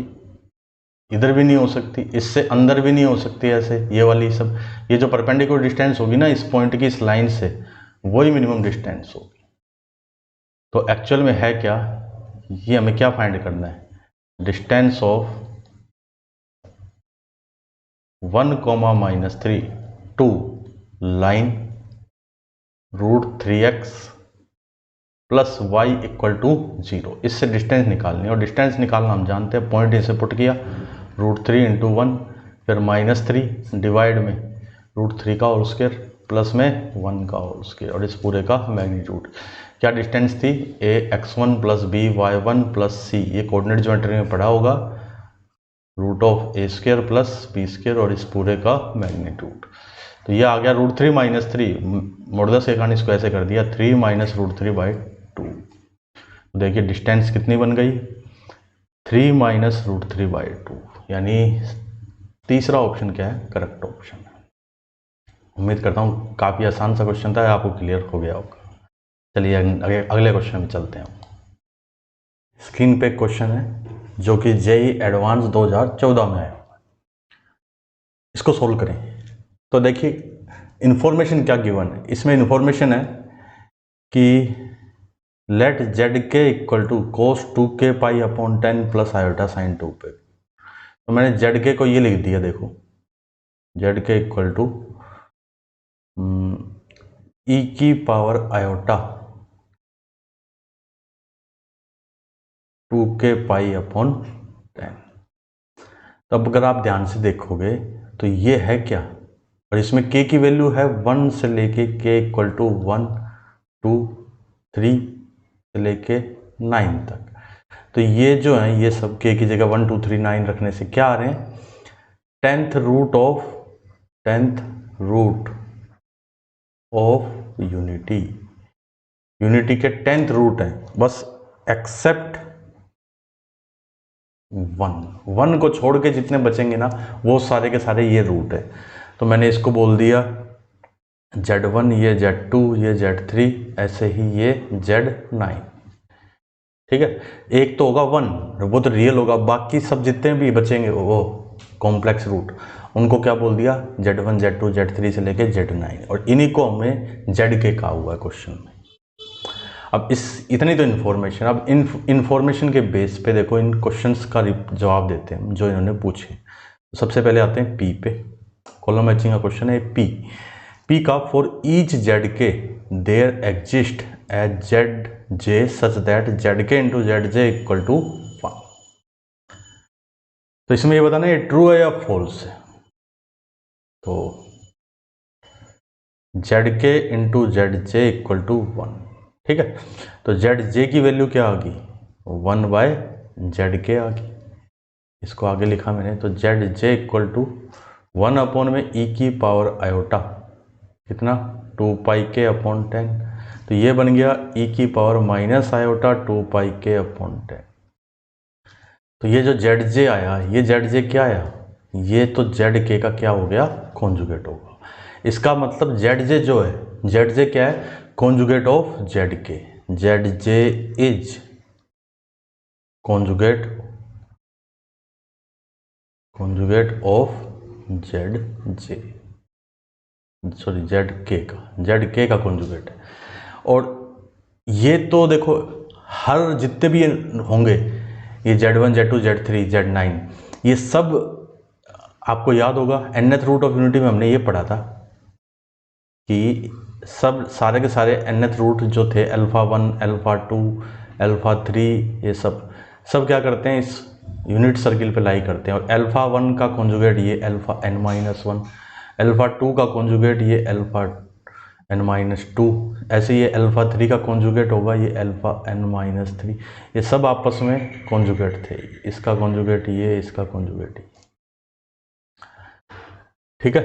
इधर भी नहीं हो सकती, इससे अंदर भी नहीं हो सकती, ऐसे ये वाली सब, ये जो परपेंडिकुलर डिस्टेंस होगी ना इस पॉइंट की इस लाइन से, वही मिनिमम डिस्टेंस होगी। तो एक्चुअल में है क्या, ये हमें क्या फाइंड करना है, distance of 1, -3 to line √3x plus y equal to 0, इससे डिस्टेंस निकालनी है, और डिस्टेंस निकालना हम जानते हैं, पॉइंट इसे पुट किया √3 × 1, फिर -3 डिवाइड में √3 का होल स्क्वायर प्लस में 1 का होल स्क्वायर, और इस पूरे का मैग्नीट्यूड, क्या डिस्टेंस थी ax1 + by1 + c, ये कोऑर्डिनेट ज्योमेट्री में पढ़ा होगा, √a² + b², और इस पूरे का मैग्नीट्यूड, तो ये आ गया √3 - 3, मोडुलस के कारण इसको ऐसे कर दिया 3 - √3/2, देखिए डिस्टेंस कितनी बन गई 3 - √3/2, यानी तीसरा ऑप्शन क्या है, करेक्ट ऑप्शन है। उम्मीद करता हूँ काफ़ी आसान सा क्वेश्चन था, आपको क्लियर हो गया होगा। चलिए अगले क्वेश्चन में चलते हैं। स्क्रीन पे क्वेश्चन है जो कि जेईई एडवांस 2014 में आया, इसको सोल्व करें। तो देखिए इन्फॉर्मेशन क्या गिवन है, इसमें इन्फॉर्मेशन है कि लेट जेड के equal to cos 2k pi upon 10 plus iota sine 2p, तो मैंने जेड के को ये लिख दिया, देखो जेड के इक्वल टू ई की power iota 2k pi upon 10। तो अब अगर आप ध्यान से देखोगे तो ये है क्या, और इसमें k की वैल्यू है 1 से लेके k इक्वल टू 1 2 3 से लेके 9 तक, तो ये जो है ये सब k की जगह 1 2 3 9 रखने से क्या आ रहे हैं, 10th root of unity, unity के 10th रूट हैं बस, एक्सेप्ट 1 को छोड़ के जितने बचेंगे ना वो सारे के सारे ये रूट है। तो मैंने इसको बोल दिया Z1, ये Z2, ये Z3, ऐसे ही ये Z9। ठीक है, एक तो होगा 1, वो तो रियल होगा, बाकी सब जितने भी बचेंगे वो कॉम्प्लेक्स रूट, उनको क्या बोल दिया Z1, Z2, Z3 से लेके Z9, और इन्हीं को हमें ZK कहा हुआ है क्वेश्चन में। अब इतनी तो इन्फॉर्मेशन, अब इन्फॉर्मेशन के बेस पे देखो इन क्वेश्चंस का जवाब देते हैं जो इन्होंने पूछे। तो सबसे पहले आते हैं P पे, कॉलम मैचिंग का क्वेश्चन है P का for each ZK there exist as ZJ such that ZK into ZJ equal to 1। तो इसमें ये बताना ये ट्रू है या फॉल्स है। तो ZK into ZJ equal to 1, ठीक है। तो ZJ की वैल्यू क्या आ गई 1/ZK आ गई, इसको आगे लिखा मैंने। तो ZJ इक्वल टू 1 अपॉन में e की पावर आयोटा कितना 2πk अपॉन 10, तो ये बन गया e की power minus iota 2πk upon 10। तो ये जो ZJ आया, ये ZJ क्या आया, ये तो ZK का क्या हो गया कॉन्जुगेट होगा। इसका मतलब ZJ जो है, ZJ क्या है conjugate of ZK, ZJ is conjugate of ZJ, sorry ZK का कॉन्जुगेट है। और ये तो देखो हर जितने भी होंगे ये Z1, Z2, Z3, Z9, ये सब आपको याद होगा nth रूट ऑफ यूनिटी में हमने ये पढ़ा था कि सब सारे के सारे nth रूट जो थे α1, α2, α3, ये सब क्या करते हैं इस यूनिट सर्किल पे लाई करते हैं। और α1 का कॉन्जुगेट ये αn-1, α2 का कॉन्जुगेट ये αn-2, ऐसे ये α3 का कॉन्जुगेट होगा ये αn-3, ये सब आपस में कॉन्जुगेट थे, इसका कॉन्जुगेट ये, इसका कॉन्जुगेट ये, ठीक है।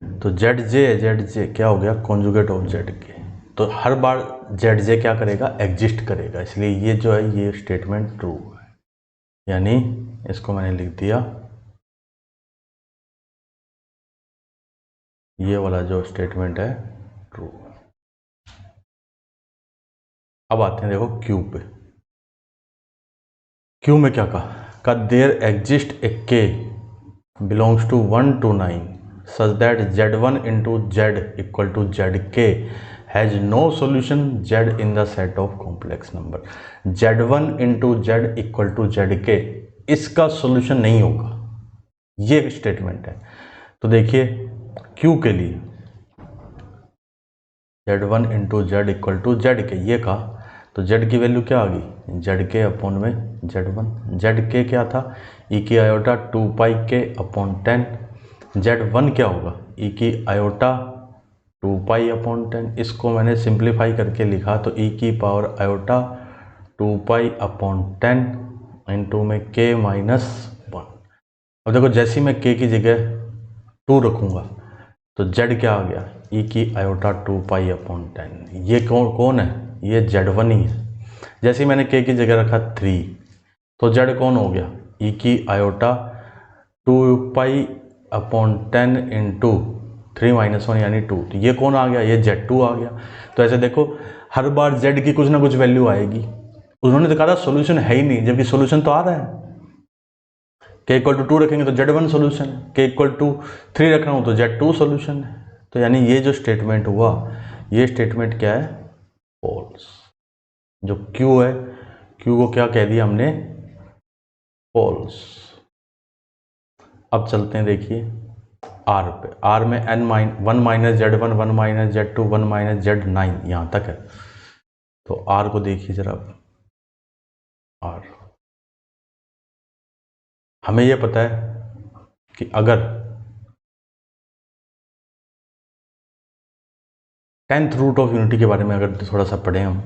तो ZJ क्या हो गया कॉन्जुगेट ऑफ ZK। तो हर बार ZJ क्या करेगा एग्जिस्ट करेगा, इसलिए ये जो है ये स्टेटमेंट ट्रू है, यानी इसको मैंने लिख दिया ये वाला जो स्टेटमेंट है ट्रू। अब आते हैं देखो Q पे। Q में क्या कहा there exist a K belongs to 1 to 9 such that Z1 into Z equal to ZK has no solution Z in the set of complex number। Z1 into Z equal to ZK इसका solution नहीं होगा, ये एक statement है। तो देखिए Q के लिए Z1 into Z equal to ZK ये कहा, तो Z की वैल्यू क्या आ गई ZK अपॉन में Z1, ZK क्या था e की आयोटा 2πk अपॉन 10, Z1 क्या होगा e की आयोटा 2π अपॉन 10, इसको मैंने सिंप्लीफाई करके लिखा तो e की पावर आयोटा 2π अपॉन 10 इंटू में k माइनस 1। अब देखो जैसे ही मैं k की जगह 2 रखूँगा तो Z क्या आ गया e की आयोटा 2π अपॉन 10, ये कौन है ये Z1 ही है। जैसे ही मैंने k की जगह रखा 3 तो Z कौन हो गया e की आयोटा 2π अपॉन 10 इंटू 3 माइनस 1 यानी 2, तो ये कौन आ गया ये Z2 आ गया। तो ऐसे देखो हर बार Z की कुछ ना कुछ वैल्यू आएगी। उन्होंने तो कहा था सोल्यूशन है ही नहीं, जबकि सोल्यूशन तो आ रहा है। k इक्वल टू 2 रखेंगे तो Z1 सोल्यूशन है, k इक्वल टू 3 रख रहा हूँ तो Z2 सोल्यूशन है। तो यानी ये जो स्टेटमेंट हुआ ये स्टेटमेंट क्या है फॉल्स। जो Q है Q को क्या कह दिया हमने फॉल्स। अब चलते हैं देखिए R पे। R में 1 minus Z1, 1 minus Z2, 1 minus Z9 यहाँ तक है। तो R को देखिए जरा, R हमें यह पता है कि अगर 10th रूट ऑफ यूनिटी के बारे में अगर थोड़ा सा पढ़ें हम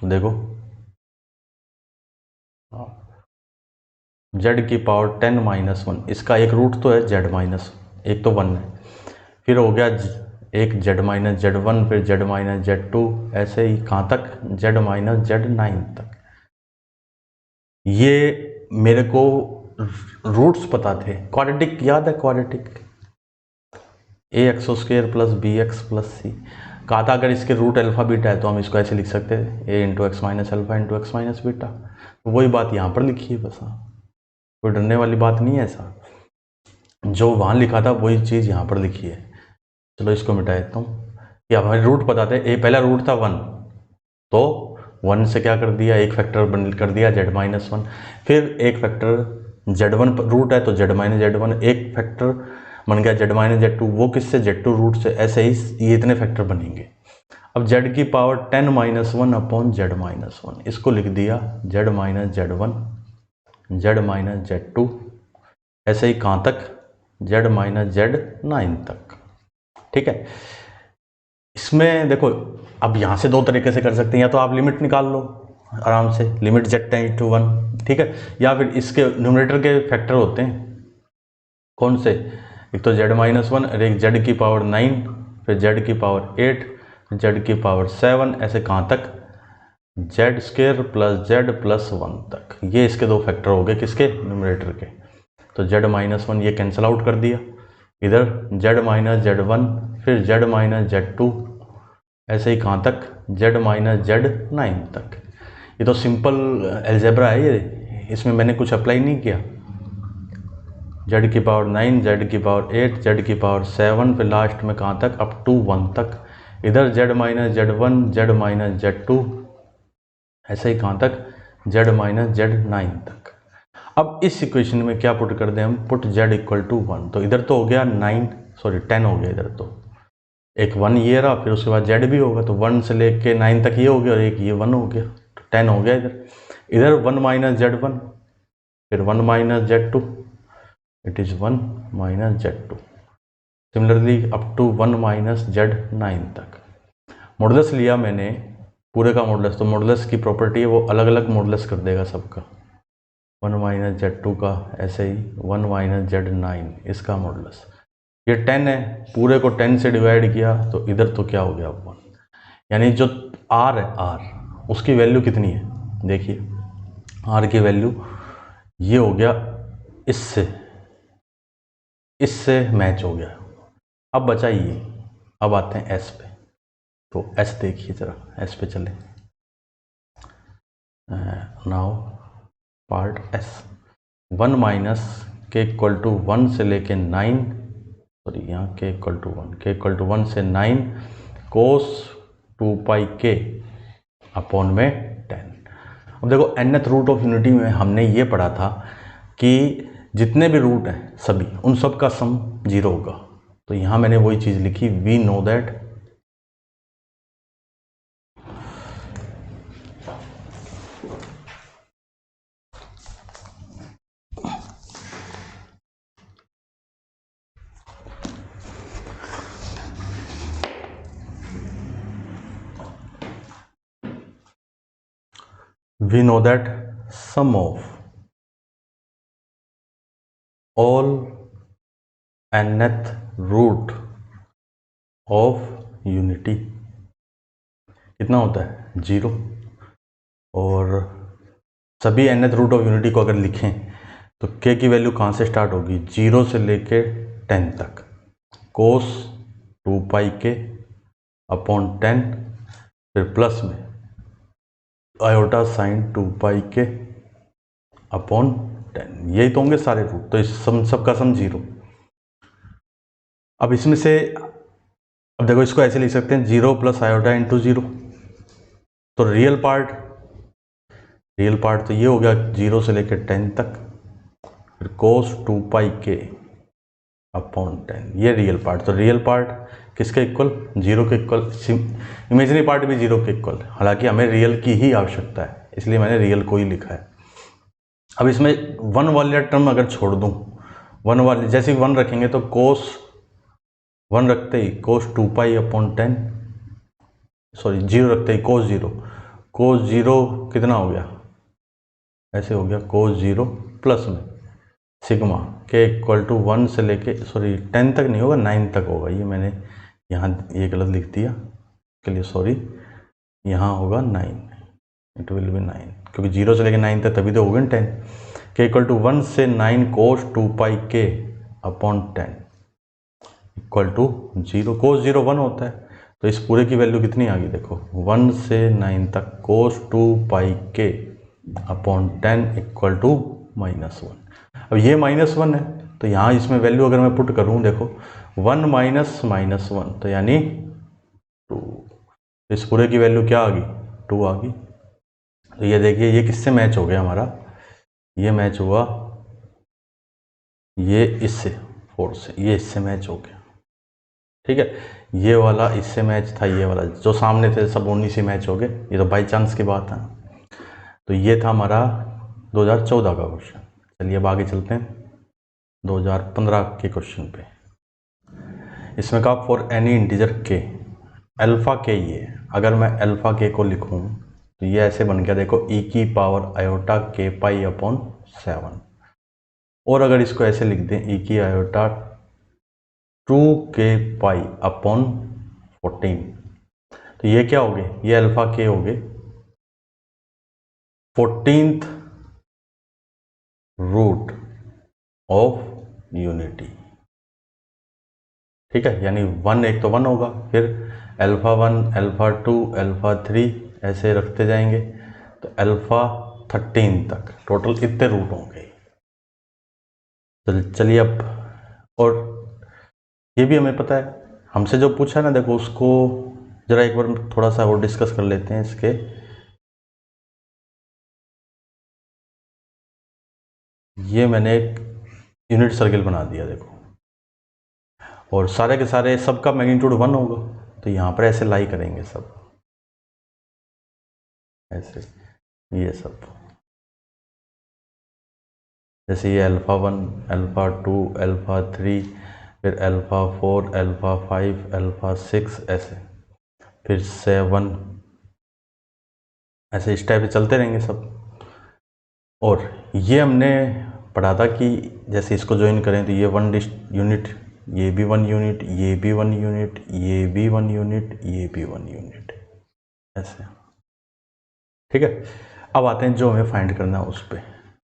तो देखो Z की पावर 10 माइनस 1, इसका एक रूट तो है Z माइनस, एक तो 1 है, फिर हो गया एक जेड माइनस जेड वन, फिर जेड माइनस जेड टू, ऐसे ही कहाँ तक, जेड माइनस जेड नाइन तक। ये मेरे को रूट्स पता थे। क्वाड्रेटिक याद है, quadratic a x square plus b x plus c. कहा था अगर इसके रूट अल्फा बीटा है तो हम इसको ऐसे लिख सकते हैं, a into x minus alpha into x minus beta. तो वही बात यहाँ पर लिखी है बस। हाँ, कोई डरने वाली बात नहीं है। ऐसा जो वहाँ लिखा था वही चीज़ यहाँ पर लिखी है। चलो इसको मिटा देता हूँ कि अब हमें रूट पता थे। ए पहला रूट था 1, तो 1 से क्या कर दिया, एक फैक्टर बन कर दिया z माइनस वन। फिर एक फैक्टर z1 रूट है तो z माइनस z1, एक फैक्टर बन गया z माइनस z2, वो किससे, z2 रूट से। ऐसे ही ये इतने फैक्टर बनेंगे। अब z की power 10 minus one upon z minus one, इसको लिख दिया z minus z1, z minus z2, ऐसे ही कहाँ तक, z माइनस z9 तक। ठीक है। इसमें देखो अब यहाँ से दो तरीके से कर सकते हैं, या तो आप लिमिट निकाल लो आराम से, लिमिट z टेंड्स टू 1, ठीक है, या फिर इसके न्यूमरेटर के फैक्टर होते हैं कौन से, एक तो z माइनस वन और एक z की पावर 9, फिर z की पावर 8, z की पावर 7, ऐसे कहाँ तक, z square plus z plus 1 तक। ये इसके दो फैक्टर हो गए, किसके, न्यूमरेटर के। तो z माइनस वन ये कैंसिल आउट कर दिया, इधर z माइनस z1, फिर z माइनस z2, ऐसे ही कहाँ तक, z माइनस z9 तक। ये तो सिंपल एल्जेब्रा है ये, इसमें मैंने कुछ अप्लाई नहीं किया। z की पावर 9, z की पावर 8, z की पावर 7, फिर लास्ट में कहाँ तक, अप टू 1 तक। इधर z minus z1, z minus z2, ऐसे ही कहाँ तक, z माइनस z9 तक। अब इस इक्वेशन में क्या पुट कर दें हम, पुट z इक्वल टू 1। तो इधर तो हो गया 10 हो गया, इधर तो एक 1 ये रहा, फिर उसके बाद z भी होगा, तो 1 से लेके 9 तक ये हो गया और एक ये 1 हो गया, तो 10 हो गया इधर 1 माइनस z1, फिर 1 minus z2, it is 1 minus z2। Similarly up to 1 minus z9 तक। मॉडुलस लिया मैंने पूरे का मॉडुलस, तो मॉडुलस की प्रॉपर्टी है वो अलग अलग मॉडुलस कर देगा सबका। 1 माइनस z2 का, ऐसे ही 1 माइनस z9 इसका मॉडुलस। ये 10 है, पूरे को 10 से डिवाइड किया तो इधर तो क्या हो गया 1, यानी जो r है, r उसकी वैल्यू कितनी है, देखिए r की वैल्यू ये हो गया, इससे मैच हो गया। अब बचा ये, अब आते हैं s पे। तो s देखिए जरा, s पे चले, नाउ पार्ट s। 1 माइनस के इक्वल टू 1 से लेके 9, सॉरी यहाँ के इक्वल टू 1, के इक्वल टू 1 से 9 कोस 2 पाई के अपॉन में 10। अब देखो nth रूट ऑफ यूनिटी में हमने ये पढ़ा था कि जितने भी रूट हैं सभी, उन सब का सम 0 होगा। तो यहाँ मैंने वही चीज़ लिखी, we know that sum of all nth root of unity कितना होता है, 0। और सभी nth रूट ऑफ यूनिटी को अगर लिखें तो k की वैल्यू कहाँ से स्टार्ट होगी, 0 से लेके 10 तक, कोस 2 पाई के अपॉन 10, फिर प्लस में आयोटा साइन 2 पाई के अपॉन 10। यही तो होंगे सारे रूट, तो इस सब का सम 0। अब इसमें से, अब देखो इसको ऐसे लिख सकते हैं, 0 प्लस आयोटा इंटू 0। तो रियल पार्ट तो ये हो गया 0 से लेकर 10 तक, फिर कोस 2 पाई के अपॉन 10, ये रियल पार्ट। तो रियल पार्ट किसके इक्वल, 0 के इक्वल। इमेजिनरी पार्ट भी 0 के इक्वल, हालांकि हमें रियल की ही आवश्यकता है, इसलिए मैंने रियल को ही लिखा है। अब इसमें 1 वाली टर्म अगर छोड़ दूं, 1 वाली जैसे 1 रखेंगे तो कोस 1 रखते ही कोस 2 पाई अपॉन 10, सॉरी 0 रखते ही कोस 0 कितना हो गया, ऐसे हो गया कोस 0 प्लस में सिग्मा के इक्वल टू 1 से लेके, सॉरी 10 तक नहीं होगा, 9 तक होगा, ये मैंने यहाँ ये गलत लिख दिया, के लिए सॉरी, यहाँ होगा 9, इट विल बी 9, क्योंकि 0 से लेकर 9 तक तभी तो होगा 10। के इक्वल टू 1 से 9 cos 2 पाई के अपॉन 10 इक्वल टू 0। cos 0 1 होता है, तो इस पूरे की वैल्यू कितनी आ गई देखो, 1 से 9 तक cos 2 पाई के अपॉन 10 इक्वल टू -1। अब ये -1 है, तो यहाँ इसमें वैल्यू अगर मैं पुट करूँ देखो 1 माइनस -1 तो यानी 2, इस पूरे की वैल्यू क्या आ गई, 2 आ गई। तो ये देखिए ये किससे मैच हो गया हमारा, ये मैच हुआ ये इससे 4 से, ये इससे मैच हो गया, ठीक है। ये वाला इससे मैच था, ये वाला जो सामने थे सब उन्हीं से मैच हो गए, ये तो बाई चांस की बात है। तो ये था हमारा 2014 का क्वेश्चन। चलिए अब आगे चलते हैं 2015 के क्वेश्चन पे। इसमें कहा फॉर एनी इंटीजर के अल्फा के, ये अगर मैं अल्फा के को लिखूं तो ये ऐसे बन गया देखो, e की पावर आयोटा के पाई अपॉन 7, और अगर इसको ऐसे लिख दें e की आयोटा 2 के पाई अपॉन 14, तो ये क्या हो गए, ये अल्फा के हो गए 14th रूट ऑफ यूनिटी, ठीक है। यानी 1 एक तो 1 होगा, फिर अल्फा 1 अल्फा 2 अल्फा 3 ऐसे रखते जाएंगे, तो अल्फा 13 तक टोटल इतने रूट होंगे। चलिए अब, और ये भी हमें पता है, हमसे जो पूछा ना देखो उसको जरा एक बार थोड़ा सा और डिस्कस कर लेते हैं इसके। ये मैंने एक यूनिट सर्किल बना दिया देखो, और सारे के सारे सबका मैग्नीट्यूड 1 होगा, तो यहाँ पर ऐसे लाई करेंगे सब ऐसे, ये सब जैसे ये अल्फा 1 अल्फा 2 अल्फा 3 फिर अल्फा 4 अल्फा 5 अल्फा 6 ऐसे, फिर 7 ऐसे, इस टाइप से चलते रहेंगे सब। और ये हमने पढ़ा था कि जैसे इसको ज्वाइन करें तो ये 1 यूनिट, ये भी 1 यूनिट, ये भी 1 यूनिट, ये भी 1 यूनिट, ये भी 1 यूनिट, ऐसे, ठीक है। अब आते हैं जो हमें फाइंड करना है उस पर।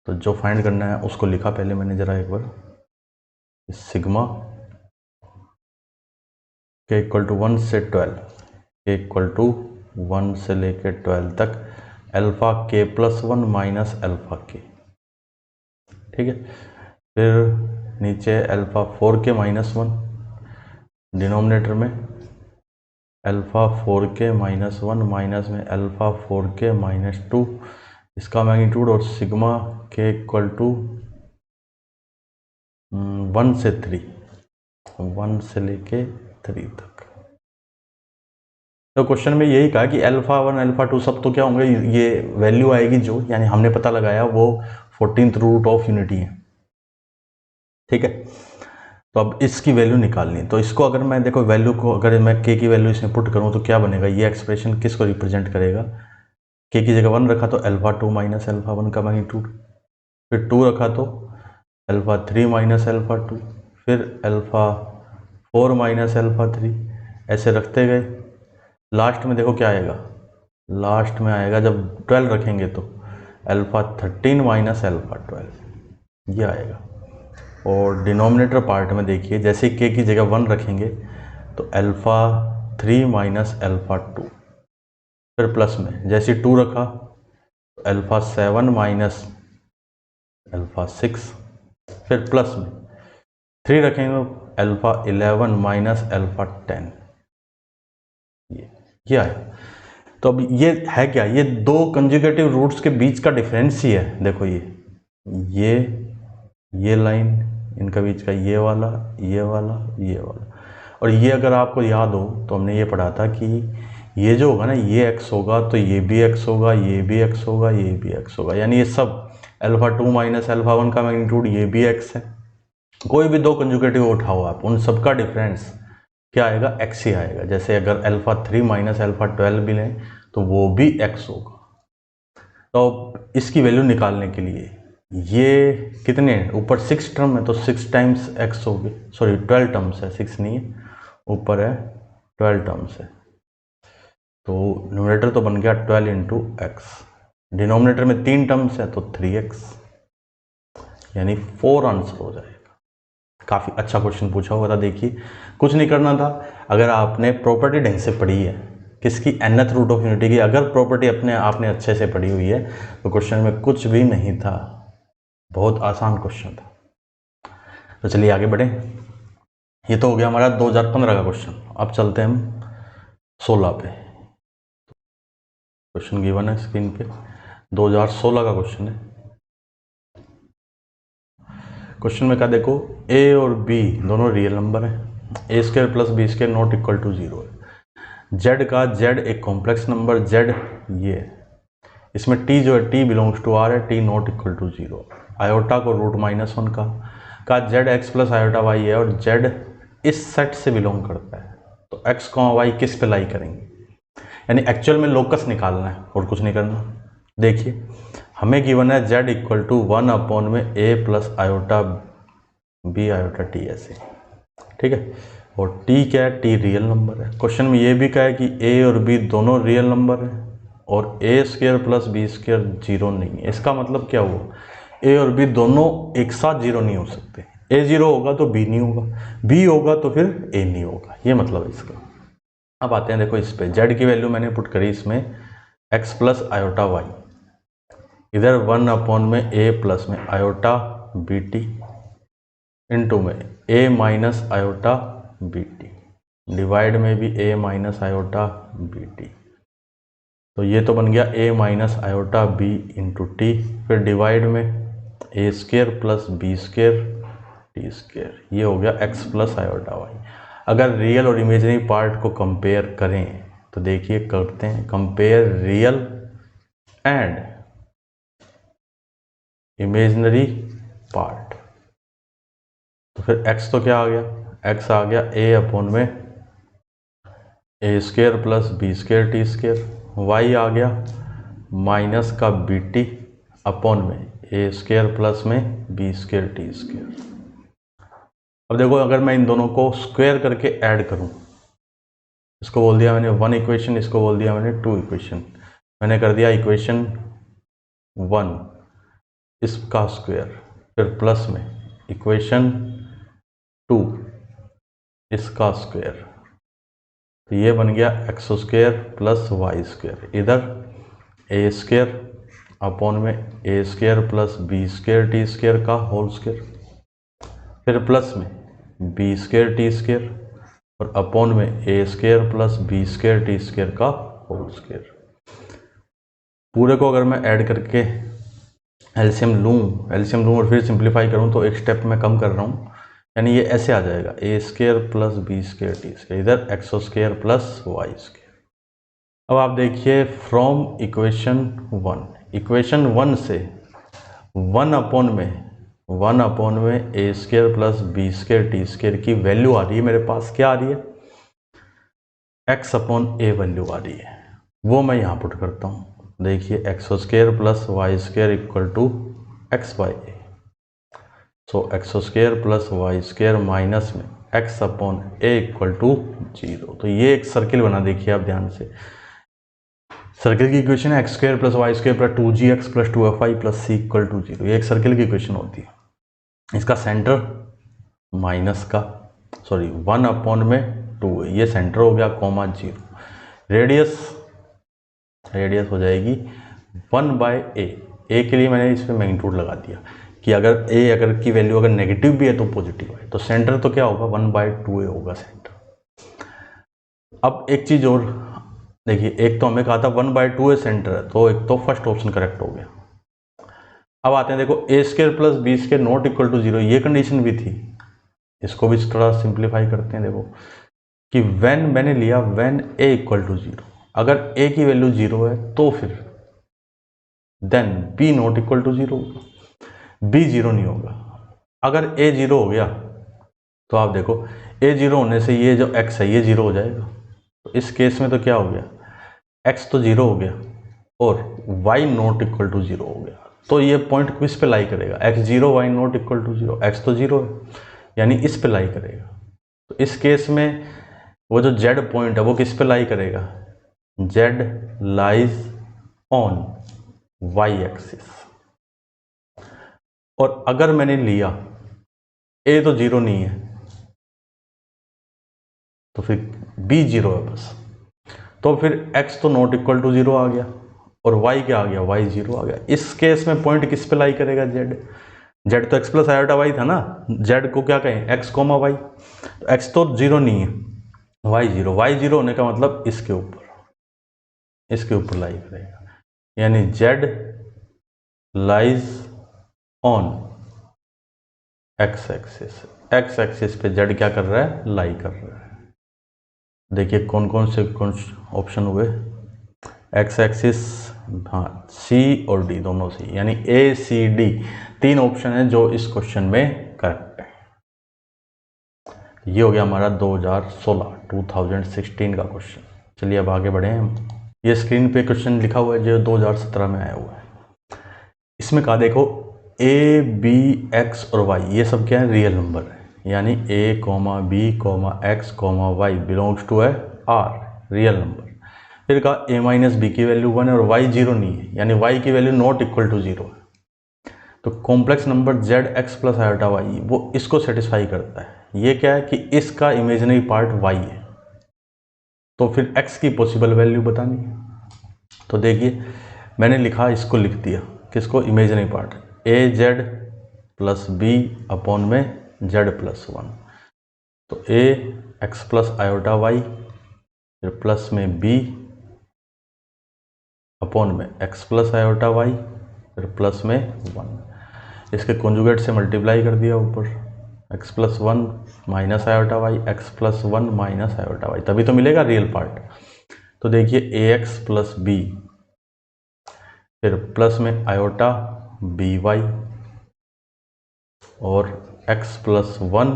तो जो फाइंड करना है उसको लिखा पहले मैंने जरा एक बार, सिग्मा के इक्वल टू 1 से 12, के इक्वल टू 1 से लेके 12 तक अल्फा के प्लस 1 माइनस अल्फा के, ठीक है। फिर नीचे अल्फा 4 के माइनस 1, डिनोमिनेटर में अल्फा 4 के माइनस 1 माइनस में अल्फा 4 के माइनस 2, इसका मैग्नीट्यूड, और सिग्मा के इक्वल टू 1 से 3, 1 से लेके 3 तक। तो क्वेश्चन में यही कहा कि अल्फा 1 अल्फा 2 सब तो क्या होंगे, ये वैल्यू आएगी जो, यानी हमने पता लगाया वो 14th रूट ऑफ यूनिटी है, ठीक है। तो अब इसकी वैल्यू निकालनी है, तो इसको अगर मैं देखो वैल्यू को अगर मैं के की वैल्यू इसमें पुट करूँ तो क्या बनेगा, ये एक्सप्रेशन किसको रिप्रेजेंट करेगा, के की जगह 1 रखा तो अल्फा 2 माइनस अल्फा 1 का मैग्नीट्यूड, फिर 2 रखा तो अल्फा 3 माइनस अल्फा 2, फिर अल्फा 4 माइनस अल्फा 3, ऐसे रखते गए। लास्ट में देखो क्या आएगा, लास्ट में आएगा जब 12 रखेंगे तो अल्फा 13 माइनस अल्फा 12, ये आएगा। और डिनोमिनेटर पार्ट में देखिए जैसे के की जगह 1 रखेंगे तो अल्फा 3 माइनस अल्फा 2, फिर प्लस में जैसे 2 रखा तो अल्फा 7 माइनस अल्फा 6, फिर प्लस में 3 रखेंगे अल्फा 11 माइनस अल्फा 10, ये आया। तो अब ये है क्या, ये दो कंजुगेटिव रूट्स के बीच का डिफरेंस ही है, देखो ये लाइन इनका बीच का, ये वाला ये वाला ये वाला। और ये अगर आपको याद हो तो हमने ये पढ़ा था कि ये जो होगा ना, ये x होगा तो ये भी x होगा, ये भी x होगा, ये भी x होगा, यानी ये सब अल्फा 2 माइनस अल्फा 1 का मैग्नीट्यूड ये भी x है। कोई भी दो कंजुगेटिव उठाओ आप, उन सब का डिफरेंस क्या आएगा, x ही आएगा। जैसे अगर अल्फा 3 माइनस अल्फा 12 भी लें तो वो भी x होगा। तो इसकी वैल्यू निकालने के लिए ये कितने ऊपर 6 टर्म है तो 6 टाइम्स x होगी, सॉरी 12 टर्म्स है, 6 नहीं है, ऊपर है 12 टर्म्स है, तो न्यूमरेटर तो बन गया 12 इंटू एक्स, डिनोमिनेटर में 3 टर्म्स है तो 3x, यानी 4 आंसर हो जाएगा। काफ़ी अच्छा क्वेश्चन पूछा हुआ था। देखिए कुछ नहीं करना था, अगर आपने प्रॉपर्टी ढंग से पढ़ी है, किसकी nth रूट ऑफ यूनिटी की अगर प्रॉपर्टी अपने आपने अच्छे से पढ़ी हुई है तो क्वेश्चन में कुछ भी नहीं था, बहुत आसान क्वेश्चन था। तो चलिए आगे बढ़ें। ये तो हो गया हमारा 2015 का क्वेश्चन। अब चलते हैं हम 16 पे। क्वेश्चन गिवन है स्क्रीन पे, 2016 का क्वेश्चन है। क्वेश्चन में क्या देखो, a और b दोनों रियल नंबर हैं, a square plus B square not equal to 0 है। z का z एक कॉम्प्लेक्स नंबर z ये है, इसमें t जो है t बिलोंग्स टू r है, t not equal to 0। Iota को √-1 का z x plus iota y है और z इस सेट से बिलोंग करता है, तो x y किस पे लाई करेंगे, यानी एक्चुअल में लोकस निकालना है और कुछ नहीं करना। देखिए हमें गिवन है z इक्वल टू 1 में a plus iota b iota t ऐसे, ठीक है। और t क्या है, t रियल नंबर है। क्वेश्चन में ये भी कहा है कि a और b दोनों रियल नंबर है और a square plus B square 0 नहीं है। इसका मतलब क्या हुआ, a और b दोनों एक साथ 0 नहीं हो सकते, a 0 होगा तो b नहीं होगा, b होगा तो फिर a नहीं होगा, ये मतलब है इसका। अब आते हैं देखो इस पे, z की वैल्यू मैंने पुट करी इसमें x प्लस आयोटा y, इधर 1 में a प्लस में आयोटा बी टी इंटू में a minus iota B T, divide में भी a minus iota B T, तो ये तो बन गया a minus iota b into T, फिर डिवाइड में a square plus B square T square, ये हो गया x प्लस आयोटा y। अगर रियल और इमेजिनरी पार्ट को कंपेयर करें तो देखिए करते हैं, compare real and imaginary part, तो फिर x तो क्या आ गया, x आ गया a में a square plus B square T square, y आ गया माइनस का बी टी में a स्क्वायर प्लस में बी स्क्वायर टी स्क्वायर। अब देखो अगर मैं इन दोनों को स्क्वायर करके ऐड करूं, इसको बोल दिया मैंने 1 इक्वेशन, इसको बोल दिया मैंने 2 इक्वेशन, मैंने कर दिया इक्वेशन 1 इसका स्क्वायर, फिर प्लस में इक्वेशन 2 इसका स्क्वायर, तो ये बन गया x square plus Y square, इधर ए स्क्वायर में a square plus B square T square का होल स्क्वायर, फिर प्लस में बी स्क्वायर टी स्क्वायर और में a square plus B square T square का होल स्क्वायर। पूरे को अगर मैं ऐड करके एलसीएम लूँ और फिर सिंप्लीफाई करूँ तो एक स्टेप में कम कर रहा हूँ, यानी ये ऐसे आ जाएगा a square plus B square T square, इधर x square plus Y square. अब आप देखिए फ्रॉम इक्वेशन 1 से 1 में a square plus B square T square की वैल्यू आ रही है मेरे पास, क्या आ रही है, x/a वैल्यू आ रही है, वो मैं यहाँ पुट करता हूँ। देखिए X square plus Y square equal to x/a, so X square plus Y square minus में x/a इक्वल टू 0। तो ये एक सर्किल बना, देखिए आप ध्यान से, सर्किल की इक्वेशन है X square plus Y square plus 2gx plus 2fi plus c equal to 0, ये एक सर्किल की इक्वेशन होती है। इसका सेंटर माइनस का 1 में 2 है, ये सेंटर हो गया, कॉमा 0, रेडियस हो जाएगी 1/a, a के लिए मैंने इस पर मैग्नीट्यूड लगा दिया कि अगर a की वैल्यू अगर नेगेटिव भी है तो पॉजिटिव है, तो सेंटर तो क्या होगा 1/2a होगा सेंटर। अब एक चीज़ और देखिए, एक तो हमें कहा था 1/2a सेंटर है, तो एक तो फर्स्ट ऑप्शन करेक्ट हो गया। अब आते हैं देखो a square plus B square not equal to 0, ये कंडीशन भी थी, इसको भी थोड़ा सिंप्लीफाई करते हैं। देखो कि मैंने लिया व्हेन a इक्वल टू 0, अगर a की वैल्यू 0 है तो फिर then b not equal to 0 होगा, b 0 नहीं होगा। अगर a 0 हो गया तो आप देखो a 0 होने से ये जो x है ये 0 हो जाएगा, तो इस केस में तो क्या हो गया, x तो 0 हो गया और y नॉट इक्वल टू 0 हो गया, तो ये पॉइंट किस पे लाई करेगा, x 0 y not equal to 0, x तो 0 है यानी इस पे लाई करेगा। तो इस केस में वो जो जेड पॉइंट है वो किस पे लाई करेगा, Z lies on Y axis. और अगर मैंने लिया ए तो जीरो नहीं है तो फिर बी जीरो है बस, तो फिर x तो नॉट इक्वल टू जीरो आ गया और y क्या आ गया, y जीरो आ गया। इस केस में पॉइंट किस पे लाई करेगा, z तो x प्लस आयोटा y था ना, z को क्या कहें x कोमा y, तो x तो जीरो नहीं है, y जीरो होने का मतलब इसके ऊपर लाई करेगा, यानी z lies on x axis पे z क्या कर रहा है, लाई कर रहा है। देखिए कौन कौन से ऑप्शन हुए, एक्स एक्सिस, हाँ सी और डी दोनों सी, यानी ए सी डी 3 ऑप्शन है जो इस क्वेश्चन में करेक्ट है। ये हो गया हमारा 2016 का क्वेश्चन। चलिए अब आगे बढ़े हम। ये स्क्रीन पे क्वेश्चन लिखा हुआ है जो 2017 में आया हुआ है। इसमें कहा देखो ए बी एक्स और वाई ये सब क्या है, रियल नंबर है, यानी a, b, x, y belongs to है r, रियल नंबर। फिर कहा a माइनस बी की वैल्यू 1 है और y जीरो नहीं है, यानी y की value not equal to zero है। तो complex number z x plus iota y वो इसको सेटिस्फाई करता है। ये क्या है कि इसका इमेजिनरी पार्ट y है, तो फिर x की पॉसिबल वैल्यू बतानी है। तो देखिए मैंने लिखा, इसको लिख दिया किसको, imaginary part a z plus b upon में z प्लस 1, तो a x plus iota y फिर प्लस में b अपॉन में x प्लस आयोटा y फिर प्लस में 1, इसके कॉन्जुगेट से मल्टीप्लाई कर दिया ऊपर, x plus 1 minus iota y, x plus 1 minus iota y, तभी तो मिलेगा रियल पार्ट। तो देखिए ax प्लस b फिर प्लस में आयोटा by और x प्लस 1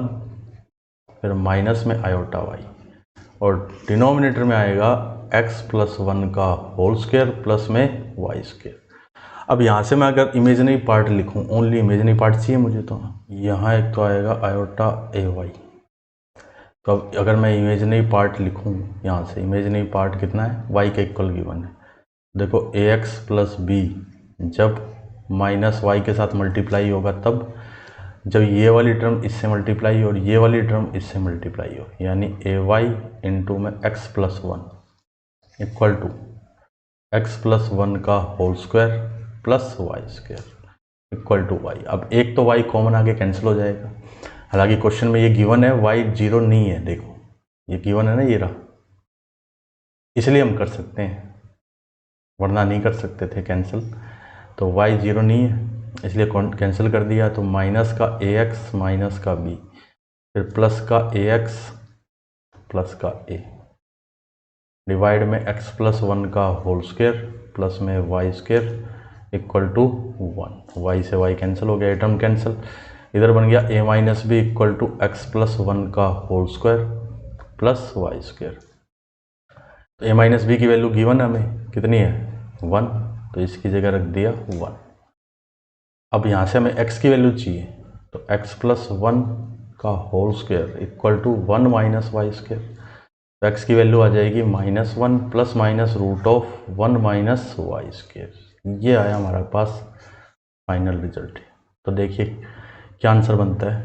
फिर माइनस में आयोटा y, और डिनोमिनेटर में आएगा x प्लस 1 का होल स्क्वायर प्लस में y स्क्वायर। अब यहाँ से मैं अगर इमेजिनरी पार्ट लिखूँ, ओनली इमेजिनरी पार्ट चाहिए मुझे, तो यहाँ एक तो आएगा आयोटा ay। तो अब अगर मैं इमेजिनरी पार्ट लिखूँ यहाँ से, इमेजिनरी पार्ट कितना है, y के इक्वल गिवन है। देखो ax प्लस b जब माइनस y के साथ मल्टीप्लाई होगा तब, जब ये वाली टर्म इससे मल्टीप्लाई और ये वाली टर्म इससे मल्टीप्लाई हो, यानी ay इंटू में x plus 1 equal to x plus 1 का whole square plus y square equal to y। अब एक तो y कॉमन आके कैंसिल हो जाएगा, हालांकि क्वेश्चन में ये गिवन है y जीरो नहीं है, देखो ये गिवन है ना, ये रहा, इसलिए हम कर सकते हैं, वरना नहीं कर सकते थे कैंसिल। तो y जीरो नहीं है इसलिए कैंसिल कर दिया, तो माइनस का ax माइनस का b फिर प्लस का ax प्लस का a डिवाइड में x प्लस 1 का होल स्क्वायर प्लस में y square equal to 1। y से y कैंसिल हो गया, टर्म कैंसिल, इधर बन गया a minus B equal to x plus 1 का whole square plus y square. तो a माइनस बी की वैल्यू गिवन है हमें, कितनी है 1, तो इसकी जगह रख दिया 1। अब यहाँ से हमें x की वैल्यू चाहिए, तो x प्लस 1 का whole square equal to 1 minus Y square, तो x की वैल्यू आ जाएगी -1 plus minus root of 1 minus Y square. ये आया हमारे पास फाइनल रिजल्ट। तो देखिए क्या आंसर बनता है,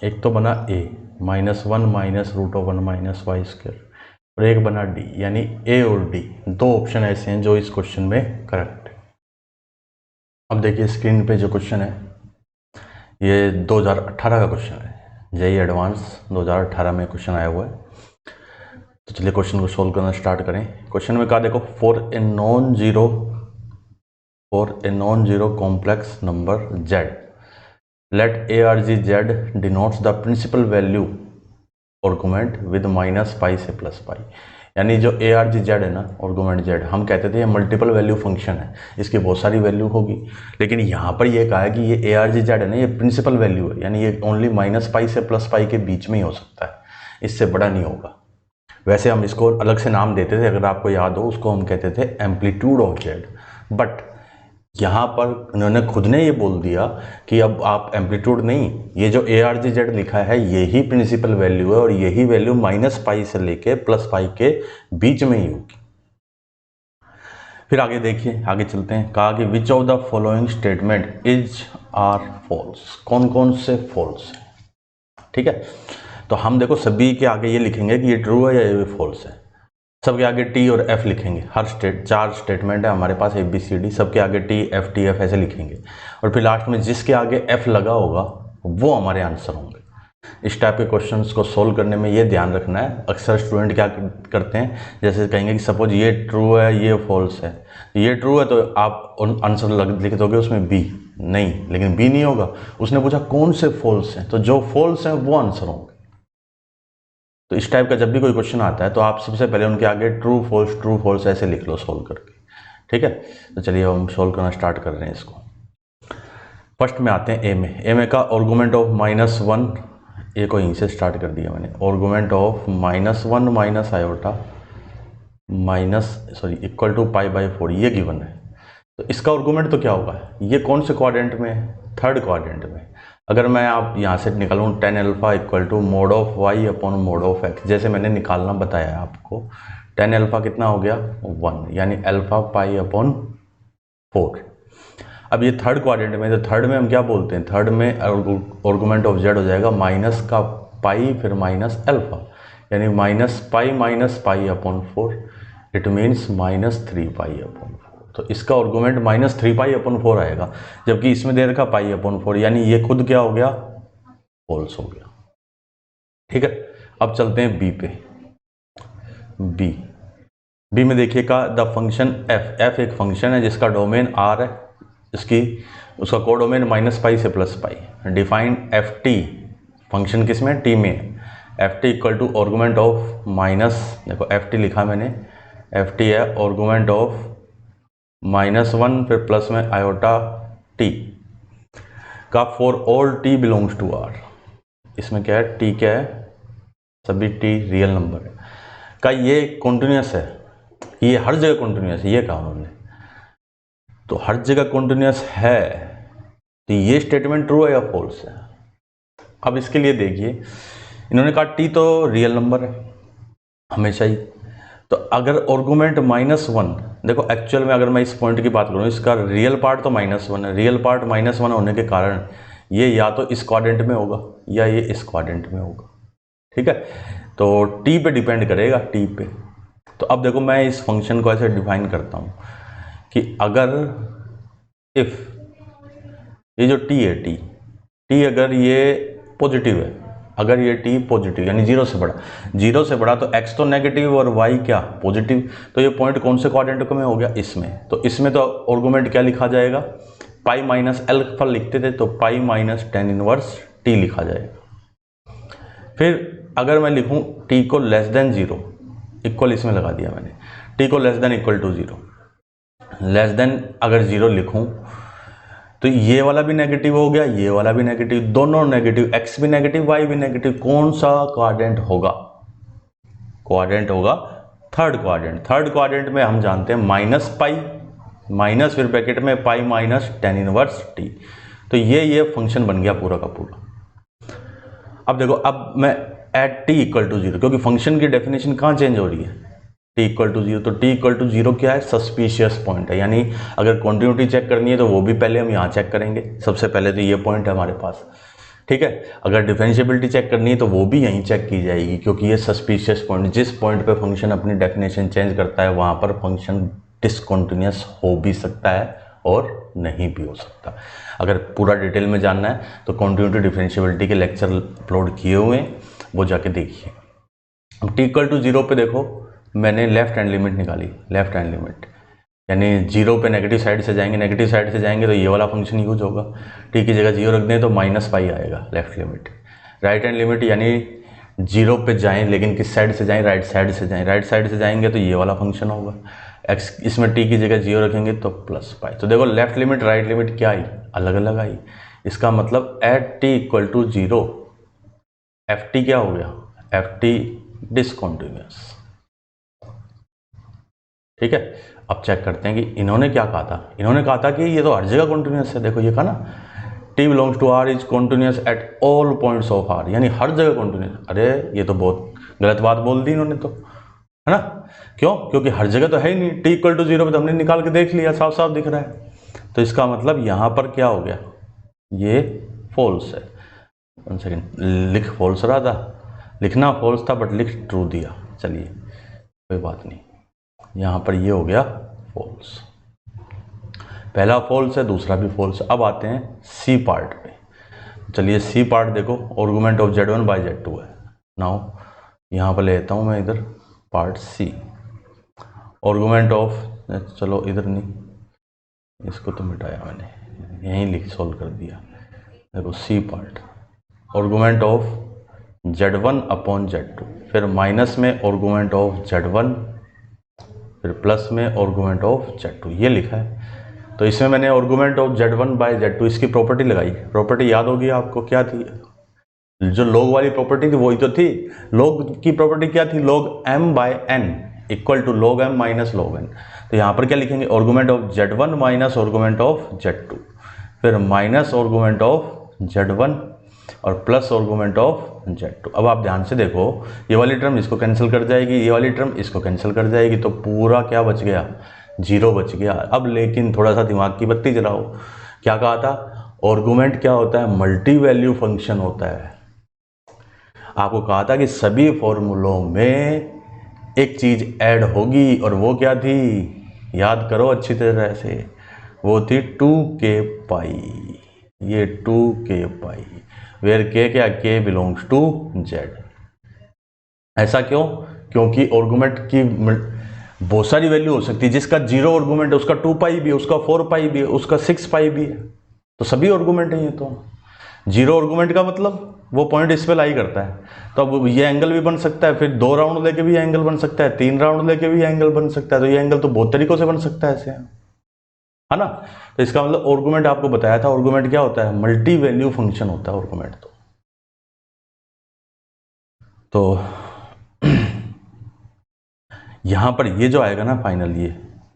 एक तो बना a -1 minus root of 1 minus Y square और एक बना d, यानी a और d दो ऑप्शन ऐसे हैं जो इस क्वेश्चन में करेक्ट है। अब देखिए स्क्रीन पे जो क्वेश्चन है ये 2018 का क्वेश्चन है, जेईई एडवांस 2018 में क्वेश्चन आया हुआ है। तो चलिए क्वेश्चन को सोल्व करना स्टार्ट करें। क्वेश्चन में कहा देखो, for a non zero complex number z let argz denotes the principal value argument with -pi से +पाई। यानी जो argz है ना, आर्गुमेंट z, हम कहते थे ये मल्टीपल वैल्यू फंक्शन है, इसकी बहुत सारी वैल्यू होगी, लेकिन यहाँ पर ये कहा है कि ये argz है ना, ये प्रिंसिपल वैल्यू है, यानी ये ओनली -पाई से +पाई के बीच में ही हो सकता है, इससे बड़ा नहीं होगा। वैसे हम इसको अलग से नाम देते थे, अगर आपको याद हो, उसको हम कहते थे एम्पलीट्यूड ऑफ z, बट यहाँ पर उन्होंने खुद ने ये बोल दिया कि अब आप एम्पलीट्यूड नहीं, ये जो ARGZ लिखा है यही प्रिंसिपल वैल्यू है और यही वैल्यू -π से लेके +π के बीच में ही होगी। फिर आगे देखिए, आगे चलते हैं। कहा कि which of the following statement is are false, कौन कौन से फॉल्स है। ठीक है, तो हम देखो सभी के आगे ये लिखेंगे कि ये ट्रू है या ये फॉल्स है। सबके आगे T और F लिखेंगे। हर 4 स्टेटमेंट है हमारे पास ABCD, सबके आगे T F T F ऐसे लिखेंगे और फिर लास्ट में जिसके आगे F लगा होगा वो हमारे आंसर होंगे। इस टाइप के क्वेश्चंस को सोल्व करने में ये ध्यान रखना है। अक्सर स्टूडेंट क्या करते हैं, जैसे कहेंगे कि सपोज ये ट्रू है ये फॉल्स है, ये ट्रू है तो आप आंसर लिख दोगे उसमें B, नहीं, लेकिन B नहीं होगा। उसने पूछा कौन से फॉल्स हैं, तो जो फॉल्स हैं वो आंसर होंगे। तो इस टाइप का जब भी कोई क्वेश्चन आता है तो आप सबसे पहले उनके आगे ट्रू फॉल्स ऐसे लिख लो सोल्व करके। ठीक है, तो चलिए हम सोल्व करना स्टार्ट कर रहे हैं इसको। फर्स्ट में आते हैं ए में का आर्गुमेंट ऑफ -1, ए को यहीं से स्टार्ट कर दिया मैंने। Argument of -1 minus iota equal to π/4 ये गिवन है। तो इसका आर्गुमेंट तो क्या होगा, ये कौन से क्वाड्रेंट में है, थर्ड क्वाड्रेंट में। अगर मैं आप यहाँ से निकालूँ tan alpha equal to mod of y upon mod of x, जैसे मैंने निकालना बताया आपको, tan अल्फा कितना हो गया 1, यानी अल्फा π/4। अब ये थर्ड क्वाड्रेंट में, तो थर्ड में हम क्या बोलते हैं, थर्ड में आर्गुमेंट ऑफ z हो जाएगा माइनस का पाई फिर माइनस अल्फा, यानी -π/4, इट मीन्स -3π/4। तो इसका आर्गुमेंट -3π/4 आएगा, जबकि इसमें दे रखा π/4, यानी ये खुद क्या हो गया, फॉल्स हो गया। ठीक है, अब चलते हैं बी पे। बी में देखिए का द फंक्शन f एक फंक्शन है जिसका डोमेन r है, उसका कोडोमेन -π से +π। डिफाइन ft, फंक्शन किस में, t में। ft equal to argument of देखो ft लिखा मैंने, ft है आर्गुमेंट ऑफ -1 फिर प्लस में आयोटा t का for all t belongs to r। इसमें क्या है, t क्या है, सभी t रियल नंबर है का ये कॉन्टिन्यूस है, ये हर जगह कॉन्टिन्यूस है, ये कहा उन्होंने। तो हर जगह कॉन्टिन्यूस है, तो ये स्टेटमेंट ट्रू है या फॉल्स है। अब इसके लिए देखिए, इन्होंने कहा t तो रियल नंबर है हमेशा ही, तो अगर आर्गुमेंट -1, देखो एक्चुअल में अगर मैं इस पॉइंट की बात करूँ, इसका रियल पार्ट तो -1 है, रियल पार्ट -1 होने के कारण ये या तो इस क्वाड्रेंट में होगा या ये इस क्वाड्रेंट में होगा। ठीक है, तो t पे डिपेंड करेगा, t पे। तो अब देखो मैं इस फंक्शन को ऐसे डिफाइन करता हूँ कि अगर इफ ये जो t है, t अगर ये पॉजिटिव है, अगर ये t पॉजिटिव यानी 0 से बड़ा तो x तो नेगेटिव और y क्या पॉजिटिव, तो ये पॉइंट कौन से क्वाड्रेंट में हो गया, इसमें। तो इसमें तो आर्गुमेंट क्या लिखा जाएगा, पाई माइनस अल्फा लिखते थे तो pi minus tan inverse t लिखा जाएगा। फिर अगर मैं लिखूं t को लेस देन 0, इक्वल इसमें लगा दिया मैंने, t को less than equal to 0, less than अगर 0 लिखूं तो ये वाला भी नेगेटिव हो गया, ये वाला भी नेगेटिव, दोनों नेगेटिव, x भी नेगेटिव y भी नेगेटिव। कौन सा क्वाड्रेंट होगा, क्वाड्रेंट होगा थर्ड क्वाड्रेंट में हम जानते हैं -π माइनस फिर ब्रैकेट में pi minus tan inverse t। तो ये फंक्शन बन गया पूरा का पूरा। अब देखो, अब मैं एट t इक्वल टू 0, क्योंकि फंक्शन की डेफिनेशन कहाँ चेंज हो रही है, t इक्वल टू 0, तो t इक्वल टू 0 क्या है, सस्पिशियस पॉइंट है, यानी अगर कॉन्टिन्यूटी चेक करनी है तो वो भी पहले हम यहाँ चेक करेंगे। सबसे पहले तो ये पॉइंट है हमारे पास, ठीक है। अगर डिफरेंशिएबिलिटी चेक करनी है तो वो भी यहीं चेक की जाएगी, क्योंकि ये सस्पिशियस पॉइंट, जिस पॉइंट पे फंक्शन अपनी डेफिनेशन चेंज करता है वहाँ पर फंक्शन डिसकॉन्टिन्यूस हो भी सकता है और नहीं भी हो सकता। अगर पूरा डिटेल में जानना है तो कॉन्टिन्यूटी डिफरेंशिएबिलिटी के लेक्चर अपलोड किए हुए हैं, वो जाके देखिए। अब t इक्वल टू 0 पे देखो, मैंने लेफ्ट हैंड लिमिट निकाली, लेफ्ट हैंड लिमिट यानी 0 पे नेगेटिव साइड से जाएंगे, तो ये वाला फंक्शन यूज होगा। t की जगह 0 रख दें तो -π आएगा left limit. Right hand limit यानी 0 पे जाएं लेकिन किस साइड से जाएं, राइट साइड से जाएं, राइट साइड से जाएंगे तो ये वाला फंक्शन होगा। x इसमें t की जगह 0 रखेंगे तो +π। तो देखो लेफ्ट लिमिट राइट लिमिट क्या आई, अलग अलग आई। इसका मतलब at t equal to 0 ft क्या हो गया, ft डिसकॉन्टिन्यूस, ठीक है। अब चेक करते हैं कि इन्होंने क्या कहा था। इन्होंने कहा था कि ये तो हर जगह कॉन्टिन्यूस है। देखो ये कहा ना, T belongs to R is continuous at all points of R, यानी हर जगह कॉन्टिन्यूस। अरे ये तो बहुत गलत बात बोल दी इन्होंने तो, है ना। क्यों? क्योंकि हर जगह तो है ही नहीं। टी इक्वल टू 0 पे तो हमने निकाल के देख लिया, साफ साफ दिख रहा है। तो इसका मतलब यहाँ पर क्या हो गया, ये फॉल्स है। 1 सेकेंड, लिख फॉल्स रहा था, लिखना फॉल्स था बट लिख ट्रू दिया। चलिए कोई बात नहीं, यहाँ पर ये हो गया फॉल्स। पहला फॉल्स है, दूसरा भी फॉल्स। अब आते हैं सी पार्ट पे। चलिए सी पार्ट देखो, argument of Z1 by Z2 है। नाउ यहाँ पर लेता हूँ मैं इधर पार्ट सी, आर्गुमेंट ऑफ, चलो इधर नहीं, इसको तो मिटाया मैंने, यहीं लिख सोल्व कर दिया। देखो C part, argument of Z1 upon Z2, फिर माइनस में आर्गुमेंट ऑफ Z1, फिर प्लस में आर्गुमेंट ऑफ Z2, ये लिखा है। तो इसमें मैंने argument of Z1 by Z2 इसकी प्रॉपर्टी लगाई। प्रॉपर्टी याद होगी आपको, क्या थी? जो लॉग वाली प्रॉपर्टी थी वही तो थी। लॉग की प्रॉपर्टी क्या थी? log m by n equal to log m minus log n। तो यहाँ पर क्या लिखेंगे? Argument of Z1 minus argument of Z2, फिर माइनस आर्गुमेंट ऑफ Z1 और प्लस आर्गुमेंट ऑफ Z2। अब आप ध्यान से देखो, ये वाली टर्म इसको कैंसिल कर जाएगी, ये वाली टर्म इसको कैंसिल कर जाएगी, तो पूरा क्या बच गया? 0 बच गया। अब लेकिन थोड़ा सा दिमाग की बत्ती जलाओ। क्या कहा था? आर्गुमेंट क्या होता है? मल्टी वैल्यू फंक्शन होता है। आपको कहा था कि सभी फॉर्मूलों में एक चीज ऐड होगी, और वो क्या थी? याद करो अच्छी तरह से, वो थी 2k पाई। ये 2k पाई, वेयर k क्या? k belongs to z। ऐसा क्यों? क्योंकि आर्गुमेंट की बहुत सारी वैल्यू हो सकती है। जिसका 0 आर्गुमेंट है उसका 2 पाई भी है, उसका 4 पाई भी है, उसका 6 पाई भी है। तो सभी आर्गुमेंट है ये। तो 0 आर्गुमेंट का मतलब वो पॉइंट इस पे लाई करता है। तो अब ये एंगल भी बन सकता है, फिर 2 राउंड लेके भी एंगल बन सकता है, 3 राउंड लेके भी एंगल बन सकता है। तो ये एंगल तो बहुत तरीकों से बन सकता है ऐसे, है ना। तो इसका मतलब आर्गुमेंट आपको बताया था, आर्गुमेंट क्या होता है? मल्टी वैल्यू फंक्शन होता है आर्गुमेंट। तो यहाँ पर ये जो आएगा ना फाइनल,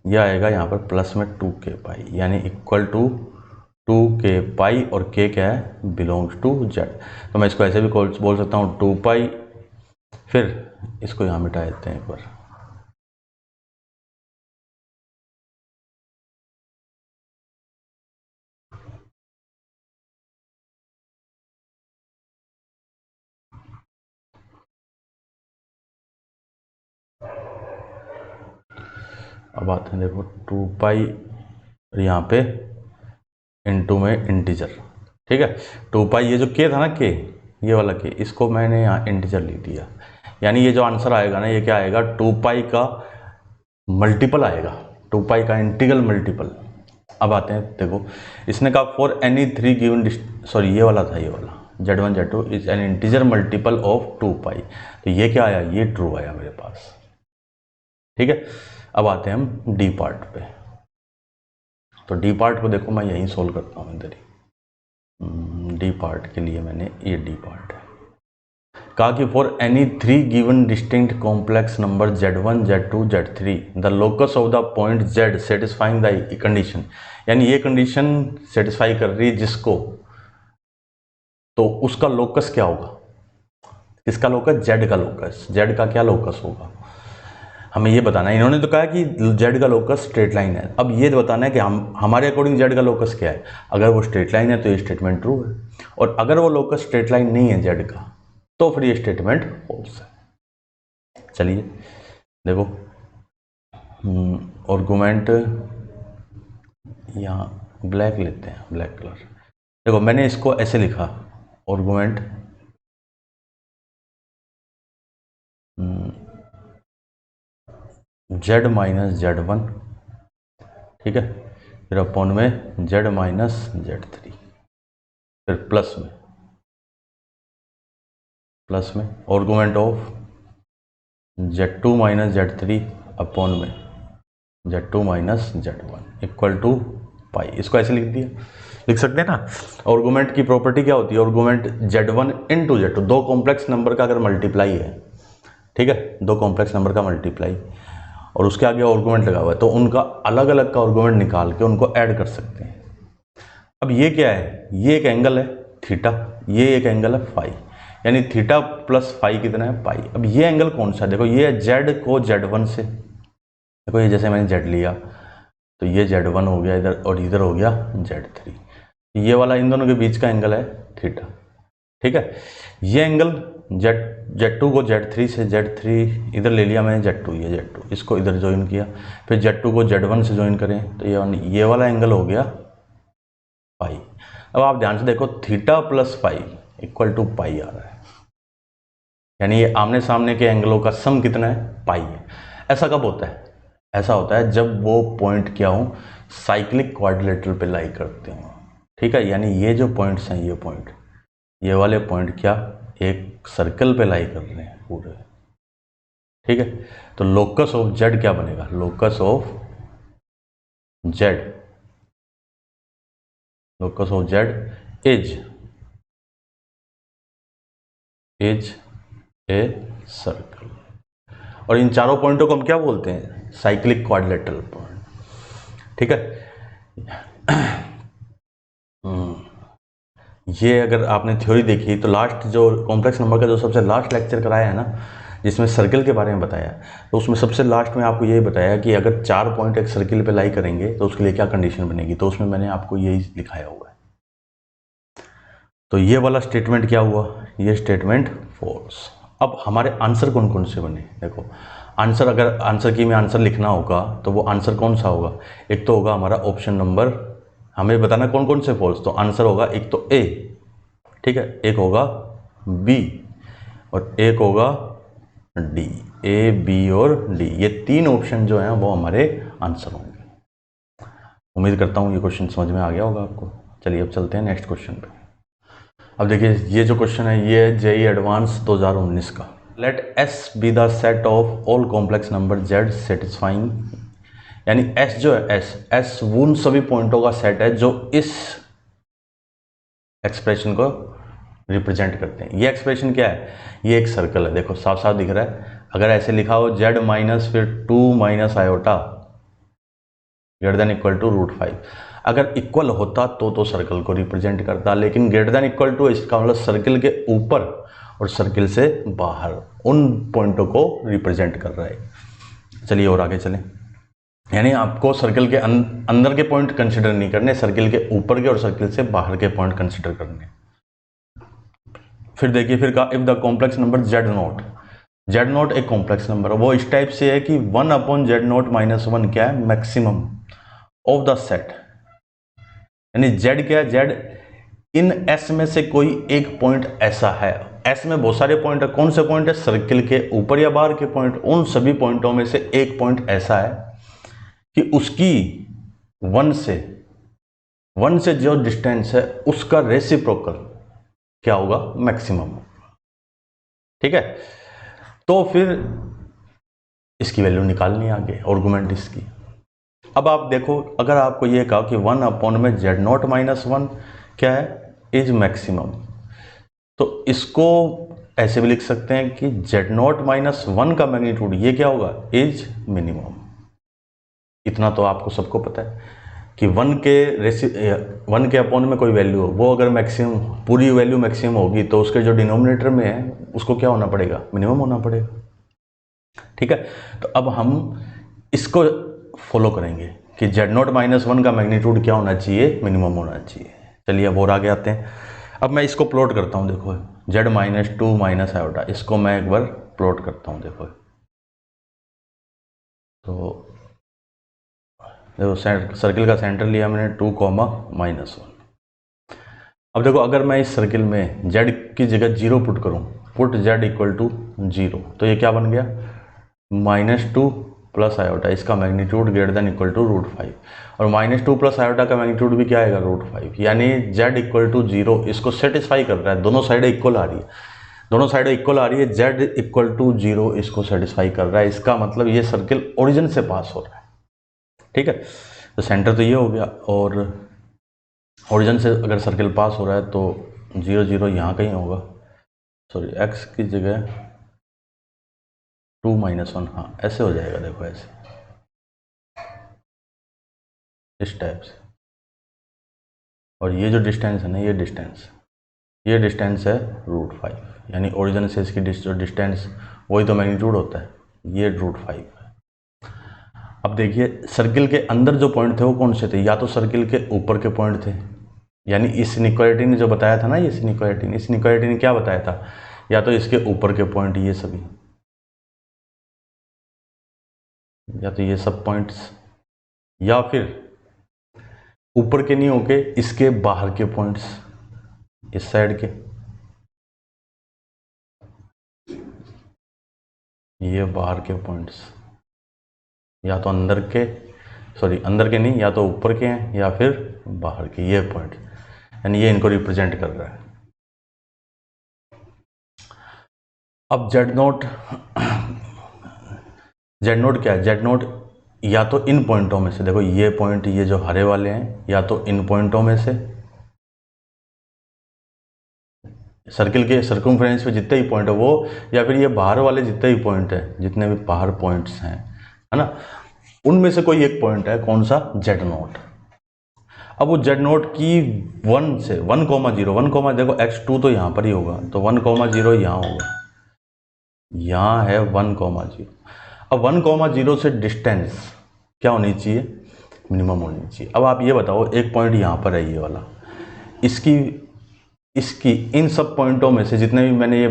ये आएगा यहाँ पर प्लस में 2k पाई, यानी इक्वल टू 2k पाई, और k क्या है? Belongs to z। तो मैं इसको ऐसे भी बोल सकता हूँ 2 पाई, फिर इसको यहाँ मिटा देते हैं एक बार। अब आते हैं, देखो 2 पाई यहाँ पे इनटू में इंटीजर, ठीक है। 2 पाई ये जो k था ना, k, ये वाला k, इसको मैंने यहाँ इंटीजर लिख दिया। यानी ये जो आंसर आएगा ना, ये क्या आएगा? 2 पाई का मल्टीपल आएगा, 2 पाई का इंटीग्रल मल्टीपल। अब आते हैं, देखो इसने कहा फॉर एनी 3 गिवन, सॉरी ये वाला था, ये वाला Z1 Z2 is an integer multiple of 2 पाई। तो ये क्या आया? ये ट्रू आया मेरे पास, ठीक है। अब आते हैं हम डी पार्ट पे। तो डी पार्ट को देखो मैं यहीं सोल्व करता हूँ इधर ही। डी पार्ट के लिए मैंने ये डी पार्ट है, कहा कि for any 3 given distinct complex number Z1 Z2 Z3 the locus of the point Z satisfying the condition. यानी ये कंडीशन सेटिस्फाई कर रही है जिसको, तो उसका लोकस क्या होगा? किसका लोकस? Z का लोकस। Z का क्या लोकस होगा? हमें ये बताना है। इन्होंने तो कहा कि Z का लोकस स्ट्रेट लाइन है। अब ये बताना है कि हमारे अकॉर्डिंग Z का लोकस क्या है। अगर वो स्ट्रेट लाइन है तो ये स्टेटमेंट ट्रू है, और अगर वो लोकस स्ट्रेट लाइन नहीं है Z का, तो फिर ये स्टेटमेंट फॉल्स है। चलिए देखो, आर्गुमेंट यहाँ ब्लैक लेते हैं, ब्लैक कलर। देखो मैंने इसको ऐसे लिखा, आर्गुमेंट Z माइनस Z1, ठीक है, फिर अपॉन में Z माइनस Z3, फिर प्लस में argument of Z2 minus Z3 upon में Z2 minus Z1 equal to पाई। इसको ऐसे लिख सकते हैं ना। आर्गुमेंट की प्रॉपर्टी क्या होती है? आर्गुमेंट Z1 इंटू Z2, दो कॉम्प्लेक्स नंबर का अगर मल्टीप्लाई है, ठीक है, दो कॉम्प्लेक्स नंबर का मल्टीप्लाई, और उसके आगे आर्गुमेंट लगा हुआ है, तो उनका अलग अलग का आर्गुमेंट निकाल के उनको ऐड कर सकते हैं। अब ये क्या है, ये एक एंगल है थीटा, ये एक एंगल है फाई, यानी थीटा प्लस फाई कितना है पाई। अब ये एंगल कौन सा है, देखो ये है जेड को Z1 से, देखो ये जैसे मैंने जेड लिया तो ये Z1 हो गया इधर और इधर हो गया Z3, ये वाला इन दोनों के बीच का एंगल है थीटा, ठीक है। ये एंगल Z2 को Z3 से, Z3 इधर ले लिया मैंने, Z2 ये Z2 इसको इधर ज्वाइन किया, फिर Z2 को Z1 से ज्वाइन करें तो ये वाला एंगल हो गया पाई। अब आप ध्यान से देखो theta plus pi equal to pi आ रहा है, यानी ये आमने सामने के एंगलों का सम कितना है, पाई है। ऐसा कब होता है, ऐसा होता है जब वो पॉइंट क्या हो, साइक्लिक क्वाड्रिलेटरल पे लाई करते हो, ठीक है। यानी ये जो पॉइंट्स हैं, ये पॉइंट, ये वाले पॉइंट क्या एक सर्कल पे लाई कर रहे हैं पूरे, ठीक है। तो लोकस ऑफ जेड क्या बनेगा, locus of Z, locus of Z is a circle. और इन चारों पॉइंटों को हम क्या बोलते हैं, साइक्लिक क्वाड्रिलेटरल पॉइंट, ठीक है। ये अगर आपने थ्योरी देखी तो लास्ट जो कॉम्प्लेक्स नंबर का जो सबसे लास्ट लेक्चर कराया है ना, जिसमें सर्कल के बारे में बताया, तो उसमें सबसे लास्ट में आपको यही बताया कि अगर 4 पॉइंट एक सर्किल पे लाई करेंगे तो उसके लिए क्या कंडीशन बनेगी, तो उसमें मैंने आपको यही लिखाया हुआ है। तो ये वाला स्टेटमेंट क्या हुआ, ये स्टेटमेंट फॉल्स। अब हमारे आंसर कौन कौन से बने, देखो आंसर, अगर आंसर की में आंसर लिखना होगा तो वो आंसर कौन सा होगा, एक तो होगा हमारा ऑप्शन नंबर, हमें बताना कौन कौन से फॉल्स, तो आंसर होगा एक तो ए, ठीक है, एक होगा बी और एक होगा डी, ए बी और डी, ये 3 ऑप्शन जो हैं वो हमारे आंसर होंगे। उम्मीद करता हूँ ये क्वेश्चन समझ में आ गया होगा आपको। चलिए अब चलते हैं नेक्स्ट क्वेश्चन पे। अब देखिए ये जो क्वेश्चन है ये जेईई एडवांस 2019 का। Let S be the set of all complex number Z satisfying, यानी एस जो है, एस उन सभी पॉइंटों का सेट है जो इस एक्सप्रेशन को रिप्रेजेंट करते हैं। ये एक्सप्रेशन क्या है, ये एक सर्कल है, देखो साफ साफ दिख रहा है। अगर ऐसे लिखा हो जेड माइनस फिर 2 minus iota greater than equal to √5, अगर इक्वल होता तो सर्कल को रिप्रेजेंट करता, लेकिन ग्रेटर देन इक्वल टू इसका मतलब सर्कल के ऊपर और सर्कल से बाहर उन पॉइंटों को रिप्रेजेंट कर रहा है। चलिए और आगे चलें, यानी आपको सर्कल के अंदर के पॉइंट कंसिडर नहीं करने, सर्कल के ऊपर के और सर्कल से बाहर के पॉइंट कंसिडर करने। फिर देखिए, फिर कहा if the complex number Z note एक कॉम्प्लेक्स नंबर है, वो इस टाइप से है कि 1/Z0 - 1 क्या है, मैक्सिमम ऑफ द सेट, यानी जेड क्या है, जेड इन एस में से कोई एक पॉइंट ऐसा है, एस में बहुत सारे पॉइंट है, कौन से पॉइंट है, सर्कल के ऊपर या बाहर के पॉइंट, उन सभी पॉइंटों में से एक पॉइंट ऐसा है कि उसकी 1 से जो डिस्टेंस है उसका रेसिप्रोकल क्या होगा, मैक्सिमम, ठीक है। तो फिर इसकी वैल्यू निकालनी है आगे, आर्गुमेंट इसकी। अब आप देखो, अगर आपको ये कहा कि 1/Z0 - 1 क्या है, इज मैक्सिमम, तो इसको ऐसे भी लिख सकते हैं कि Z0 - 1 का मैग्नीट्यूड ये क्या होगा, इज मिनिमम। इतना तो आपको सबको पता है कि 1 के अपॉन में कोई वैल्यू हो, वो अगर मैक्सिमम, पूरी वैल्यू मैक्सिमम होगी तो उसके जो डिनोमिनेटर में है उसको क्या होना पड़ेगा, मिनिमम होना पड़ेगा, ठीक है। तो अब हम इसको फॉलो करेंगे कि Z0 - 1 का मैग्नीट्यूड क्या होना चाहिए, मिनिमम होना चाहिए। चलिए अब और आगे आते हैं। अब मैं इसको प्लॉट करता हूँ, देखो Z - 2 माइनस आयोटा, इसको मैं एक बार प्लॉट करता हूँ। देखो सर्किल का सेंटर लिया मैंने 2, -1। अब देखो अगर मैं इस सर्किल में z की जगह 0 पुट करूं, पुट z इक्वल टू 0, तो ये क्या बन गया, -2 प्लस आयोटा, इसका magnitude greater than equal to √5, और -2 प्लस आयोटा का मैग्नीट्यूड भी क्या आएगा, √5, यानी z इक्वल टू 0 इसको सेटिस्फाई कर रहा है। दोनों साइडें इक्वल आ रही है, दोनों साइडें इक्वल आ रही है, z इक्वल टू 0 इसको सेटिस्फाई कर रहा है। इसका मतलब ये सर्किल ओरिजिन से पास हो रहा है, ठीक है। तो सेंटर तो ये हो गया, और ओरिजिन से अगर सर्किल पास हो रहा है तो 0 0 यहाँ कहीं होगा, सॉरी x की जगह 2 - 1, हाँ ऐसे हो जाएगा, देखो ऐसे, इस टाइप से, और ये जो डिस्टेंस है ना, ये डिस्टेंस है √5, यानी ओरिजिन से इसकी जो डिस्टेंस वही तो मैग्नीट्यूड होता है, ये √5 है। अब देखिए सर्किल के अंदर जो पॉइंट थे वो कौन से थे, या तो सर्किल के ऊपर के पॉइंट थे, यानी इस इनइक्वालिटी ने जो बताया था ना, इस इनइक्वालिटी ने क्या बताया था, या तो इसके ऊपर के पॉइंट ये सभी, या तो ये सब पॉइंट्स, या फिर ऊपर के नहीं होके इसके बाहर के पॉइंट्स, इस साइड के, ये बाहर के पॉइंट्स, या तो अंदर के नहीं, या तो ऊपर के हैं या फिर बाहर के, ये पॉइंट, यानी ये इनको रिप्रेजेंट कर रहा है। अब जेड नोट क्या है, जेड नोट या तो इन पॉइंटों में से, देखो ये पॉइंट, ये जो हरे वाले हैं, या तो इन पॉइंटों में से, सर्किल के सर्कमफ्रेंस पे जितने ही पॉइंट है वो, या फिर ये बाहर वाले जितने ही पॉइंट है, जितने भी बाहर पॉइंट्स हैं, है ना, उनमें से कोई एक पॉइंट है, कौन सा, जेड नोट। अब वो जेड नोट की 1 से 1,0 देखो x2 तो यहाँ पर ही होगा, तो 1,0 यहाँ होगा, यहाँ है 1,0। अब 1,0 से डिस्टेंस क्या होनी चाहिए, मिनिमम होनी चाहिए। अब आप ये बताओ, एक पॉइंट यहाँ पर है ये वाला, इसकी इन सब पॉइंटों में से जितने भी मैंने ये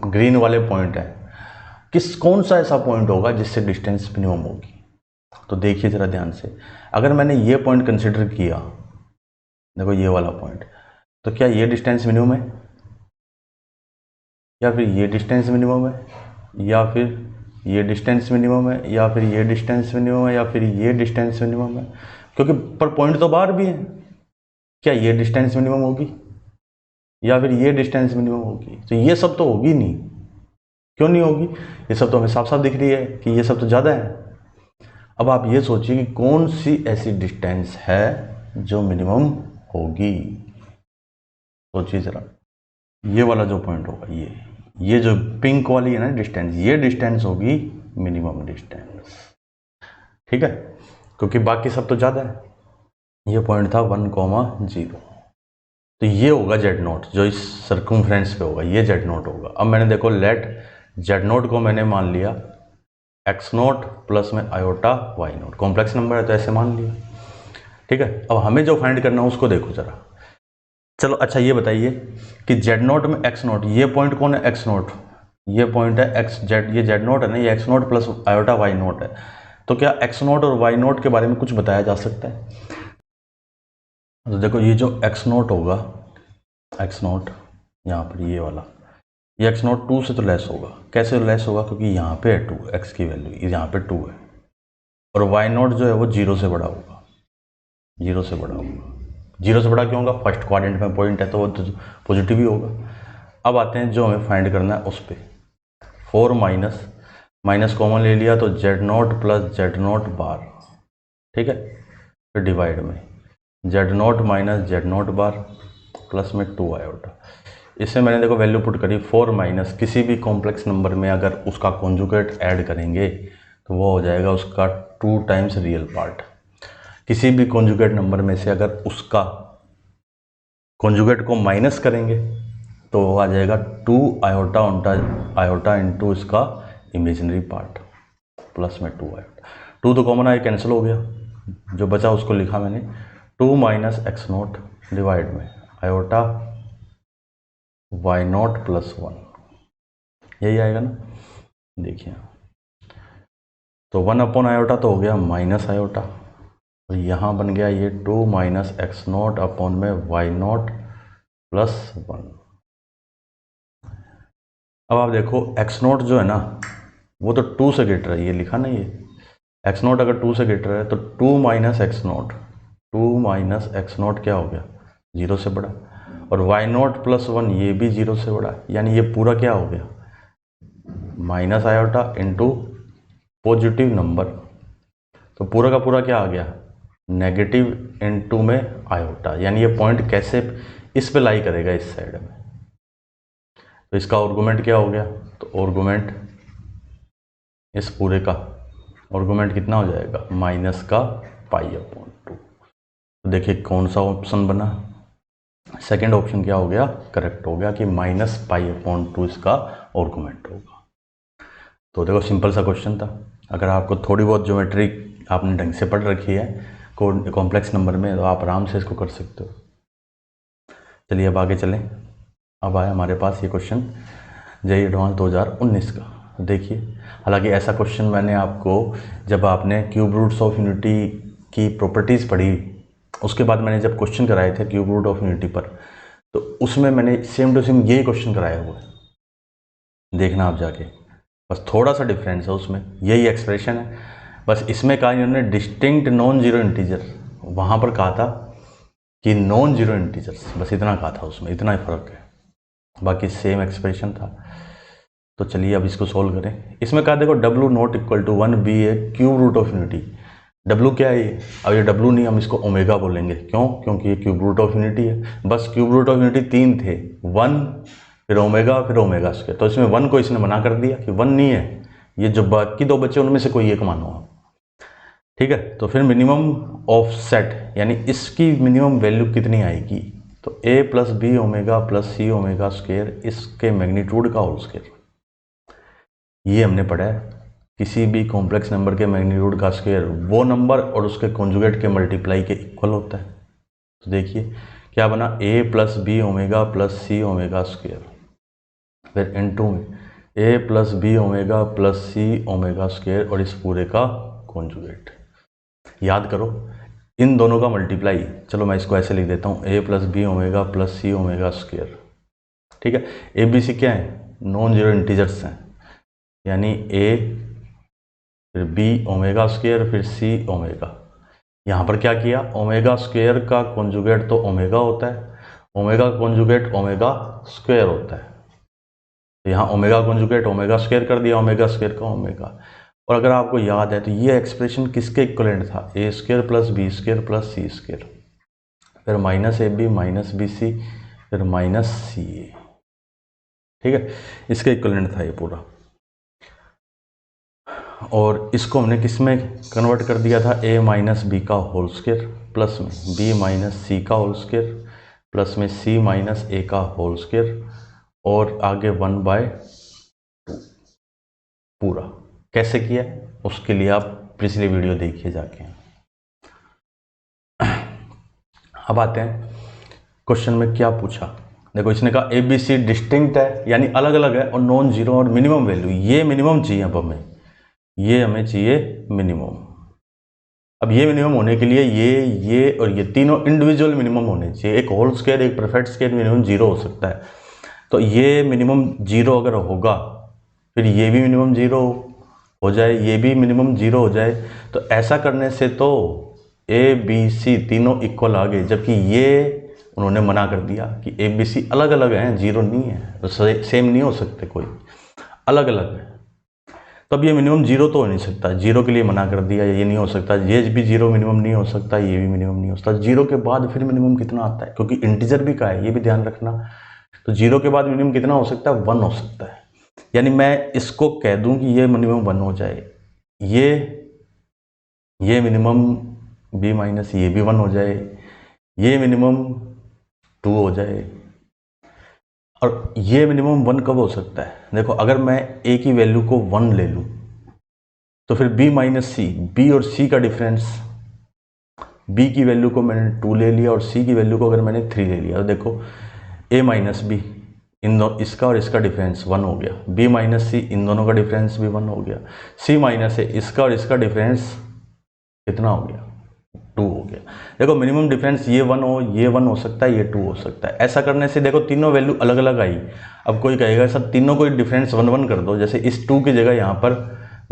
ग्रीन वाले पॉइंट हैं, कौन सा ऐसा पॉइंट होगा जिससे डिस्टेंस मिनिमम होगी। तो देखिए ज़रा ध्यान से, अगर मैंने ये पॉइंट कंसिडर किया, देखो ये वाला पॉइंट, तो क्या ये डिस्टेंस मिनिमम है, या फिर ये डिस्टेंस मिनिमम है, या फिर ये डिस्टेंस मिनिमम है, या फिर ये डिस्टेंस मिनिमम है, या फिर ये डिस्टेंस मिनिमम है, क्योंकि पर पॉइंट तो बाहर भी है। क्या ये डिस्टेंस मिनिमम होगी, या फिर ये डिस्टेंस मिनिमम होगी, तो ये सब तो होगी नहीं। क्यों नहीं होगी, ये सब तो हमें साफ साफ दिख रही है कि ये सब तो ज़्यादा है। अब आप ये सोचिए कि कौन सी ऐसी डिस्टेंस है जो मिनिमम होगी, सोचिए ज़रा। ये वाला जो पॉइंट होगा, ये जो पिंक वाली है ना डिस्टेंस, ये डिस्टेंस होगी मिनिमम डिस्टेंस, ठीक है, क्योंकि बाकी सब तो ज़्यादा है। ये पॉइंट था 1,0, तो ये होगा जेड नोट, जो इस सर्कमफ्रेंस पे होगा, ये जेड नोट होगा। अब मैंने देखो लेट जेड नोट को मैंने मान लिया एक्स नोट प्लस में iota Y naught, complex number है तो ऐसे मान लिया, ठीक है। अब हमें जो फाइंड करना है उसको देखो जरा। चलो अच्छा ये बताइए कि जेड नोट में एक्स नोट, ये पॉइंट कौन है, एक्स नोट, ये पॉइंट है एक्स जेड, ये जेड नोट है ना, ये X naught plus iota Y naught है। तो क्या एक्स नोट और वाई नोट के बारे में कुछ बताया जा सकता है। तो देखो ये जो एक्स नोट होगा, एक्स नोट यहाँ पर ये वाला, ये एक्स नोट 2 से तो लेस होगा। कैसे लेस होगा, क्योंकि यहाँ पे है 2, एक्स की वैल्यू यहाँ पे 2 है, और वाई नोट जो है वो 0 से बड़ा होगा, 0 से बड़ा होगा। 0 से बड़ा क्यों होगा, फर्स्ट क्वाड्रेंट में पॉइंट है तो वो तो पॉजिटिव ही होगा। अब आते हैं जो हमें फाइंड करना है उस पर, 4 माइनस कॉमन ले लिया तो z nought plus z nought bar, ठीक है, फिर डिवाइड में z nought minus z nought bar plus में 2 आयोटा। इससे मैंने देखो वैल्यू पुट करी, 4 माइनस किसी भी कॉम्प्लेक्स नंबर में अगर उसका कॉन्जुगेट ऐड करेंगे तो वो हो जाएगा उसका 2 टाइम्स रियल पार्ट। किसी भी कॉन्जुगेट नंबर में से अगर उसका कॉन्जुगेट को माइनस करेंगे तो वो आ जाएगा 2 आयोटा इंटू इसका इमेजिनरी पार्ट प्लस में 2 आयोटा। 2 तो कॉमन आया, कैंसिल हो गया, जो बचा उसको लिखा मैंने 2 माइनस एक्स नोट डिवाइड में आयोटा वाई नोट प्लस 1, यही आएगा ना। देखिए तो 1 अपॉन आयोटा तो हो गया माइनस आयोटा, और यहाँ बन गया ये 2 माइनस एक्स नोट अपॉन में वाई नोट प्लस 1। अब आप देखो एक्स नोट जो है ना वो तो 2 से ग्रेटर है, ये लिखा ना, ये एक्स नोट अगर 2 से ग्रेटर है तो 2 माइनस एक्स नोट क्या हो गया, 0 से बड़ा, और वाई नोट प्लस 1 ये भी 0 से बड़ा, यानी ये पूरा क्या हो गया, minus iota into positive number, तो पूरा का पूरा क्या आ गया, नेगेटिव इंटू में आयोटा, यानी ये पॉइंट कैसे इस पे लाई करेगा, इस साइड में। तो इसका आर्गुमेंट क्या हो गया, तो आर्गुमेंट इस पूरे का आर्गुमेंट कितना हो जाएगा, माइनस का π/2। तो देखिए कौन सा ऑप्शन बना, सेकेंड ऑप्शन क्या हो गया, करेक्ट हो गया कि -π/2 इसका आर्गुमेंट होगा। तो देखो सिंपल सा क्वेश्चन था। अगर आपको थोड़ी बहुत ज्योमेट्री आपने ढंग से पढ़ रखी है कॉम्प्लेक्स नंबर में, तो आप आराम से इसको कर सकते हो। चलिए अब आगे चलें। अब आया हमारे पास ये क्वेश्चन जेईई एडवांस 2019 का। देखिए, हालांकि ऐसा क्वेश्चन मैंने आपको जब आपने क्यूब रूट्स ऑफ यूनिटी की प्रॉपर्टीज़ पढ़ी, उसके बाद मैंने जब क्वेश्चन कराए थे क्यूब रूट ऑफ यूनिटी पर, तो उसमें मैंने सेम टू सेम यही क्वेश्चन कराया हुआ है, देखना आप जाके। बस थोड़ा सा डिफरेंस है उसमें, यही एक्सप्रेशन है, बस इसमें कहा इन्होंने डिस्टिंक्ट नॉन जीरो इंटीजर, वहाँ पर कहा था कि नॉन जीरो इंटीजर्स, बस इतना कहा था उसमें, इतना ही फ़र्क है, बाकी सेम एक्सप्रेशन था। तो चलिए अब इसको सोल्व करें। इसमें कहा देखो W ≠ 1 be a cube root of unity. W क्या है ये? अब ये W नहीं, हम इसको ओमेगा बोलेंगे। क्यों? क्योंकि ये क्यूब रूट ऑफ यूनिटी है। बस क्यूब रूट ऑफ यूनिटी 3 थे, 1 फिर ओमेगा स्क्वायर। तो इसमें 1 को इसने मना कर दिया कि 1 नहीं है, ये जो बाकी 2 बच्चे उनमें से कोई एक मानो आप। ठीक है, तो फिर मिनिमम ऑफसेट यानी इसकी मिनिमम वैल्यू कितनी आएगी? तो a + b omega + c omega square इसके मैग्नीट्यूड का होल स्क्वायर। ये हमने पढ़ा है, किसी भी कॉम्प्लेक्स नंबर के मैग्नीट्यूड का स्क्वायर वो नंबर और उसके कॉन्जुगेट के मल्टीप्लाई के इक्वल होता है। तो देखिए क्या बना, a + b omega + c omega square, फिर इनटू में a + b omega + c omega square और इस पूरे का कॉन्जुगेट। याद करो इन दोनों का मल्टीप्लाई, चलो मैं इसको ऐसे लिख देता हूँ, a + b omega + c omega square. ठीक है, a b c क्या है? नॉन जीरो इंटीजर्स हैं, यानी a फिर b ओमेगा स्क्वायर फिर c ओमेगा। यहाँ पर क्या किया, ओमेगा स्क्वायर का कॉन्जुगेट तो ओमेगा होता है, ओमेगा कॉन्जुगेट ओमेगा स्क्वायर होता है। तो यहाँ ओमेगा कॉन्जुगेट ओमेगा स्क्वायर कर दिया, ओमेगा स्क्वायर का ओमेगा। और अगर आपको याद है तो ये एक्सप्रेशन किसके इक्वलेंट था? a² + b² + c², फिर -ab -bc फिर -ca। ठीक है, इसके इक्वलेंट था ये पूरा। और इसको हमने किस में कन्वर्ट कर दिया था? a - b का होल स्क्वायर प्लस में b - c का होल स्क्वायर प्लस में c - a का होल स्क्वायर और आगे 1/2 पूरा। कैसे किया उसके लिए आप पिछली वीडियो देखिए जाके। अब आते हैं क्वेश्चन में क्या पूछा। देखो इसने कहा ए बी सी डिस्टिंक्ट है यानी अलग अलग है और नॉन जीरो और मिनिमम वैल्यू, ये मिनिमम चाहिए अब हमें, ये हमें चाहिए मिनिमम। अब ये मिनिमम होने के लिए ये और ये तीनों इंडिविजुअल मिनिमम होने चाहिए। एक होल स्क्वायर एक परफेक्ट स्क्वायर मिनिमम 0 हो सकता है, तो ये मिनिमम 0 अगर होगा फिर ये भी मिनिमम 0 हो जाए, ये भी मिनिमम 0 हो जाए। तो ऐसा करने से तो ए बी सी तीनों इक्वल आ गए, जबकि ये उन्होंने मना कर दिया कि ए बी सी अलग अलग हैं, 0 नहीं है, तो सेम नहीं हो सकते, कोई अलग अलग है। तो अब ये मिनिमम 0 तो हो नहीं सकता, 0 के लिए मना कर दिया, ये नहीं हो सकता, ये भी 0 मिनिमम नहीं हो सकता, ये भी मिनिमम नहीं हो सकता। 0 के बाद फिर मिनिमम कितना आता है, क्योंकि इंटीजर भी का है, ये भी ध्यान रखना। तो 0 के बाद मिनिमम कितना हो सकता है? 1 हो सकता है। यानी मैं इसको कह दूं कि ये मिनिमम 1 हो जाए, ये मिनिमम b माइनस ये भी 1 हो जाए, ये मिनिमम 2 हो जाए, और ये मिनिमम 1 कब हो सकता है? देखो अगर मैं a की वैल्यू को 1 ले लूं तो फिर b माइनस सी, b और c का डिफरेंस, b की वैल्यू को मैंने 2 ले लिया और c की वैल्यू को अगर मैंने 3 ले लिया, तो देखो a माइनस बी, इन दो इसका और इसका डिफरेंस 1 हो गया, b माइनस सी इन दोनों का डिफरेंस भी 1 हो गया, c माइनस ए इसका और इसका डिफरेंस कितना हो गया? 2 हो गया। देखो मिनिमम डिफरेंस ये 1 हो, ये 1 हो सकता है, ये 2 हो सकता है। ऐसा करने से देखो तीनों वैल्यू अलग अलग आई। अब कोई कहेगा सर तीनों को डिफरेंस 1 1 कर दो, जैसे इस 2 की जगह यहाँ पर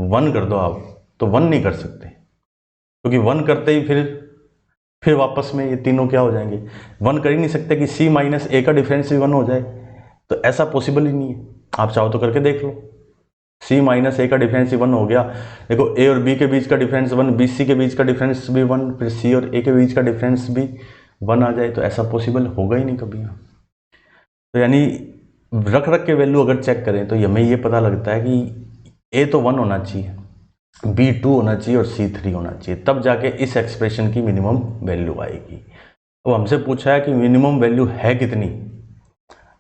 1 कर दो आप, तो 1 नहीं कर सकते, क्योंकि 1 करते ही फिर वापस में ये तीनों क्या हो जाएंगे? 1 कर ही नहीं सकते कि c माइनस ए का डिफरेंस भी 1 हो जाए, तो ऐसा पॉसिबल ही नहीं है। आप चाहो तो करके देख लो, c माइनस ए का डिफरेंस ही 1 हो गया। देखो a और b के बीच का डिफरेंस 1, b c के बीच का डिफरेंस भी 1, फिर c और a के बीच का डिफरेंस भी 1 आ जाए, तो ऐसा पॉसिबल होगा ही नहीं कभी यहाँ। तो यानी रख के वैल्यू अगर चेक करें तो हमें ये पता लगता है कि a तो 1 होना चाहिए, B2 होना चाहिए और C3 होना चाहिए, तब जाके इस एक्सप्रेशन की मिनिमम वैल्यू आएगी। अब हमसे पूछा है कि मिनिमम वैल्यू है कितनी।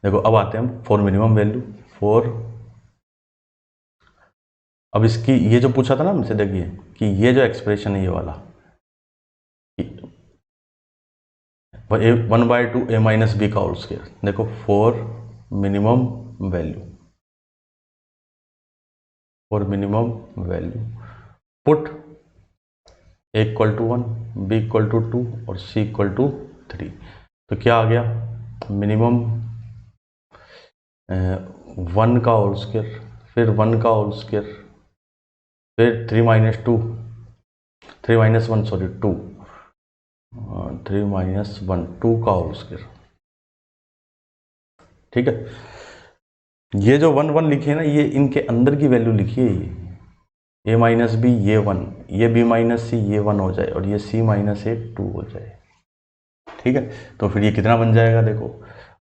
देखो अब आते हैं हम फॉर मिनिमम वैल्यू फॉर, अब इसकी ये जो पूछा था ना हमसे, देखिए कि ये जो एक्सप्रेशन है ये वाला 1/2 a माइनस बी का होल स्क्वायर, देखो for minimum value, for minimum value put a equal to 1, b equal to 2 और c इक्वल टू 3। तो क्या आ गया, मिनिमम 1 का होल स्क्वायर, फिर 1 का होल स्क्वायर, फिर 3 माइनस 1 सॉरी 2, 3 माइनस 1 2 का होल स्क्वायर। ठीक है, ये जो 1 1 लिखी है ना, ये इनके अंदर की वैल्यू लिखी है, ये a माइनस बी ये 1, ये b माइनस सी ये 1 हो जाए और ये c माइनस ए 2 हो जाए। ठीक है, तो फिर ये कितना बन जाएगा, देखो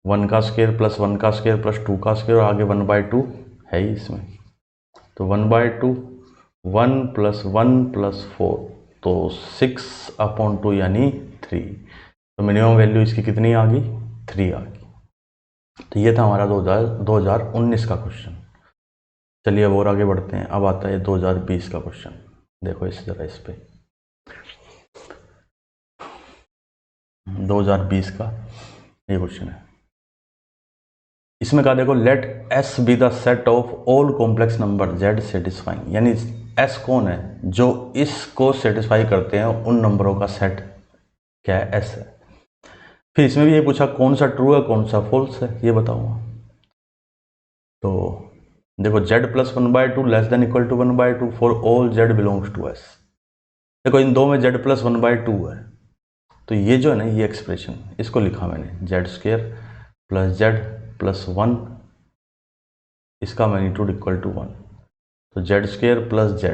1 का स्क्वायर प्लस 1 का स्क्वायर प्लस 2 का स्क्वायर और आगे 1/2 है ही इसमें, तो 1/2 1 प्लस 1 प्लस 4 तो 6/2 यानी 3। तो मिनिमम वैल्यू इसकी कितनी आ गई, 3 आ गई। तो ये था हमारा 2019 का क्वेश्चन। चलिए अब और आगे बढ़ते हैं। अब आता है 2020 का क्वेश्चन, देखो इस जरा इस पे 2020 का ये क्वेश्चन है। इसमें कहा देखो let S be the set of all complex number Z satisfying, यानी S कौन है, जो इसको सेटिस्फाई करते हैं उन नंबरों का सेट क्या है, S है। फिर इसमें भी ये पूछा कौन सा ट्रू है कौन सा फॉल्स है, ये बताऊंगा। तो देखो Z plus 1/2 less than equal to 1/2 for all Z belongs to S। देखो इन दो में Z प्लस 1/2 है, तो ये जो है ना ये एक्सप्रेशन इसको लिखा मैंने Z square plus Z plus 1, इसका मैग्नीट्यूड इक्वल टू 1, तो Z स्क्वायर प्लस Z।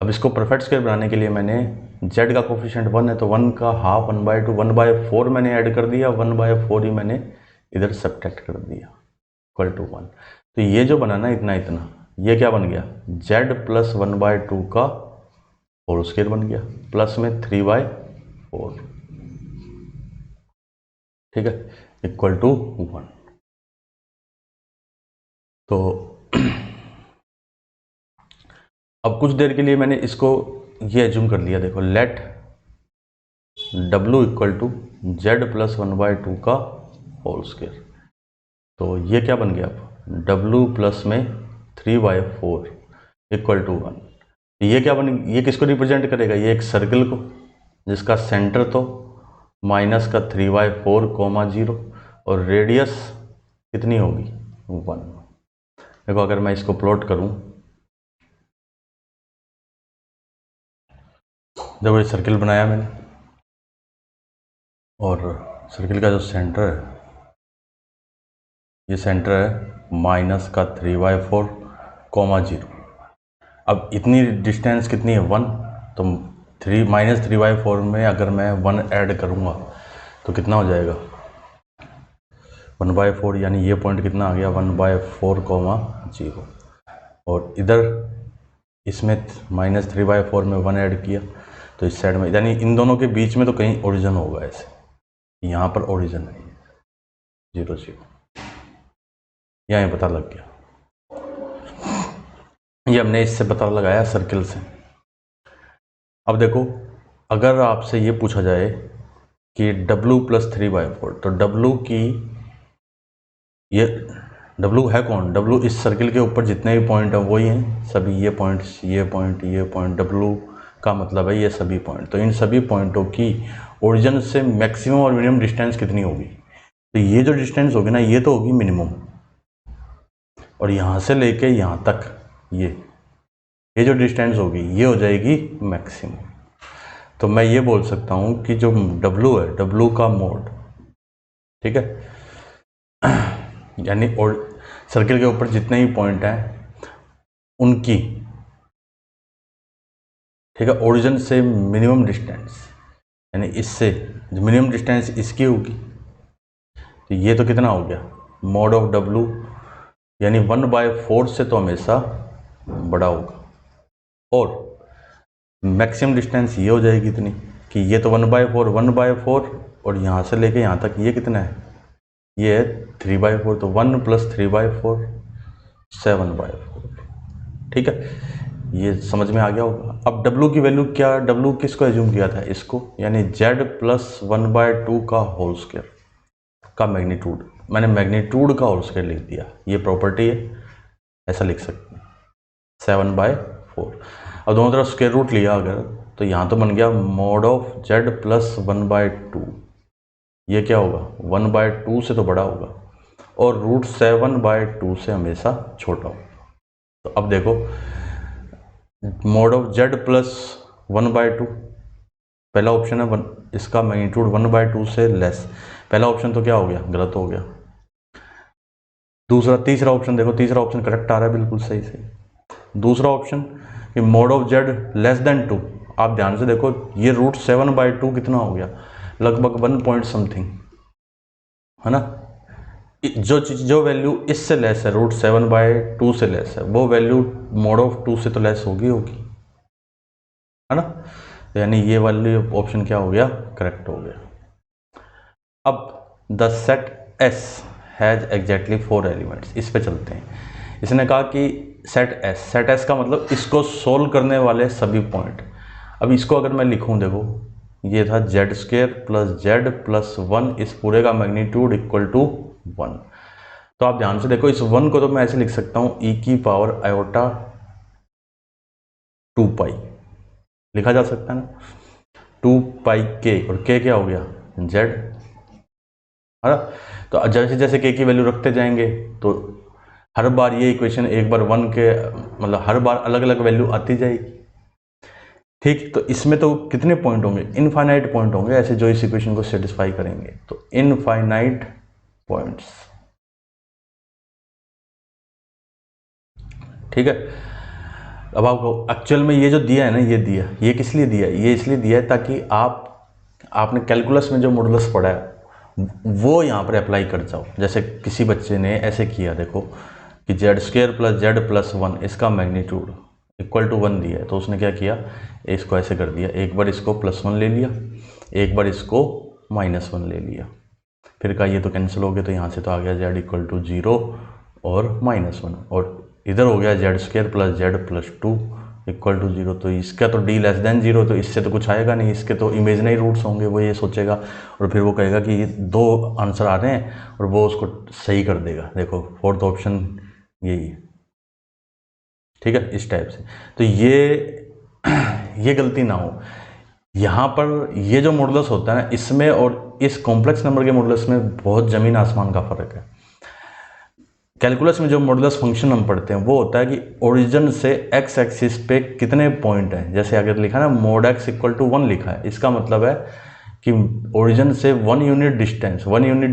अब इसको परफेक्ट स्क्वायर बनाने के लिए मैंने Z का कोफिशिएंट 1 है तो 1 का हाफ 1/2 1/4 मैंने ऐड कर दिया, 1/4 ही मैंने इधर सब्ट्रैक्ट कर दिया इक्वल टू 1। तो ये जो बना ना इतना इतना, ये क्या बन गया, Z प्लस 1/2 का होल स्क्वायर बन गया प्लस में 3/4, ठीक है, इक्वल टू 1। तो अब कुछ देर के लिए मैंने इसको ये एज्यूम कर लिया, देखो let W equal to Z plus 1/2 का होल स्क्वायर। तो ये क्या बन गया, अब W प्लस में 3/4 इक्वल टू 1। ये क्या बन, ये किसको रिप्रेजेंट करेगा, ये एक सर्कल को जिसका सेंटर तो माइनस का 3/4 0 और रेडियस कितनी होगी 1। देखो अगर मैं इसको प्लॉट करूं, देखो ये सर्कल बनाया मैंने और सर्कल का जो सेंटर है, ये सेंटर है माइनस का 3/4 0। अब इतनी डिस्टेंस कितनी है 1, तो माइनस 3/4 में अगर मैं 1 ऐड करूँगा तो कितना हो जाएगा 1/4, यानी ये पॉइंट कितना आ गया 1/4 0। और इधर इसमें माइनस 3/4 में 1 ऐड किया तो इस साइड में, यानी इन दोनों के बीच में तो कहीं ओरिजिन होगा, ऐसे यहाँ पर ओरिजिन है 0 0, यहाँ पता लग गया। ये हमने इससे पता लगाया सर्कल से। अब देखो अगर आपसे ये पूछा जाए कि W प्लस 3/4, तो W की ये W है कौन, W इस सर्कल के ऊपर जितने भी पॉइंट हैं वही हैं सभी, ये पॉइंट्स ये पॉइंट W का मतलब है ये सभी पॉइंट। तो इन सभी पॉइंटों की ओरिजिन से मैक्सिमम और मिनिमम डिस्टेंस कितनी होगी, तो ये जो डिस्टेंस होगी ना ये तो होगी मिनिमम, और यहाँ से लेके यहाँ तक ये जो डिस्टेंस होगी ये हो जाएगी मैक्सिमम। तो मैं ये बोल सकता हूँ कि जो W है, W का मोड, ठीक है, यानी सर्कल के ऊपर जितने भी पॉइंट हैं उनकी, ठीक है, ओरिजिन से मिनिमम डिस्टेंस, यानी इससे मिनिमम डिस्टेंस इसकी होगी, तो ये तो कितना हो गया मोड ऑफ W, यानी 1/4 से तो हमेशा बड़ा होगा, और मैक्सिमम डिस्टेंस ये हो जाएगी इतनी कि ये तो 1/4 और यहाँ से लेके यहाँ तक ये कितना है, ये है 3/4, तो 1 + 3/4 7/4। ठीक है, ये समझ में आ गया होगा। अब W की वैल्यू क्या, W किसको एज्यूम किया था, इसको, यानी Z + 1/2 का होल स्क्वायर का मैग्नीट्यूड, मैंने मैग्नीट्यूड का होल स्क्वायर लिख दिया, ये प्रॉपर्टी है, ऐसा लिख सकते हैं 7/4। अब दोनों तरफ स्क्वायर रूट लिया अगर, तो यहाँ तो बन गया mod of Z + 1/2, ये क्या होगा 1/2 से तो बड़ा होगा और √7/2 से हमेशा छोटा होगा। तो अब देखो mod of Z + 1/2, पहला ऑप्शन है इसका मैग्नीट्यूड 1/2 से लेस, पहला ऑप्शन तो क्या हो गया, गलत हो गया। तीसरा ऑप्शन देखो, तीसरा ऑप्शन करेक्ट आ रहा है बिल्कुल सही से। दूसरा ऑप्शन कि mod of Z <2, आप ध्यान से देखो ये √7/2 कितना हो गया, लगभग 1 पॉइंट समथिंग, है ना। जो वैल्यू इससे लेस है, √7/2 से लेस है, वो वैल्यू mod of 2 से तो लेस होगी, है ना। तो यानी ये वाली ऑप्शन क्या हो गया, करेक्ट हो गया। अब the set S has exactly 4 elements, इस पे चलते हैं। इसने कहा कि सेट S का मतलब इसको सोल्व करने वाले सभी पॉइंट। अब इसको अगर मैं लिखूं, देखो ये था Z² + Z + 1, इस पूरे का मैग्नीट्यूड इक्वल टू 1। तो आप ध्यान से देखो, इस 1 को तो मैं ऐसे लिख सकता हूँ e⁻∗2π लिखा जा सकता है ना, 2πk, और k क्या हो गया, Z, है ना। तो जैसे जैसे k की वैल्यू रखते जाएंगे तो हर बार ये इक्वेशन एक बार 1 के मतलब हर बार अलग अलग वैल्यू आती जाएगी। ठीक, तो इसमें तो कितने पॉइंट होंगे, इनफाइनाइट पॉइंट होंगे ऐसे जो इस इक्वेशन को सेटिस्फाई करेंगे, तो इनफाइनाइट पॉइंट्स। ठीक है, अब आपको एक्चुअल में ये जो दिया है ना, ये किस लिए दिया है, ये इसलिए दिया है ताकि आपने कैलकुलस में जो मॉडुलस पढ़ा है वो यहाँ पर अप्लाई कर जाओ। जैसे किसी बच्चे ने ऐसे किया, देखो कि Z² + Z + 1, इसका मैग्नीट्यूड इक्वल टू 1 दिया है, तो उसने क्या किया, इसको ऐसे कर दिया, एक बार इसको +1 ले लिया, एक बार इसको -1 ले लिया, फिर कहा ये तो कैंसिल हो गया, तो यहाँ से तो आ गया Z = 0 और -1, और इधर हो गया Z² + Z + 2 = 0, तो इसका तो D < 0, तो इससे तो कुछ आएगा नहीं, इसके तो इमेजिनरी रूट्स होंगे, वो ये सोचेगा और फिर वो कहेगा कि ये 2 आंसर आ रहे हैं और वो उसको सही कर देगा। देखो फोर्थ ऑप्शन यही है, ठीक है, इस टाइप से। तो ये गलती ना हो, यहाँ पर ये जो मॉडुलस होता है ना, इसमें और इस कॉम्प्लेक्स नंबर के मॉडुलस में बहुत ज़मीन आसमान का फ़र्क है। कैलकुलस में जो मॉडुलस फंक्शन हम पढ़ते हैं वो होता है कि ओरिजिन से x एक्सिस पे कितने पॉइंट हैं। जैसे अगर लिखा ना mod x = 1 लिखा है, इसका मतलब है कि ओरिजिन से 1 यूनिट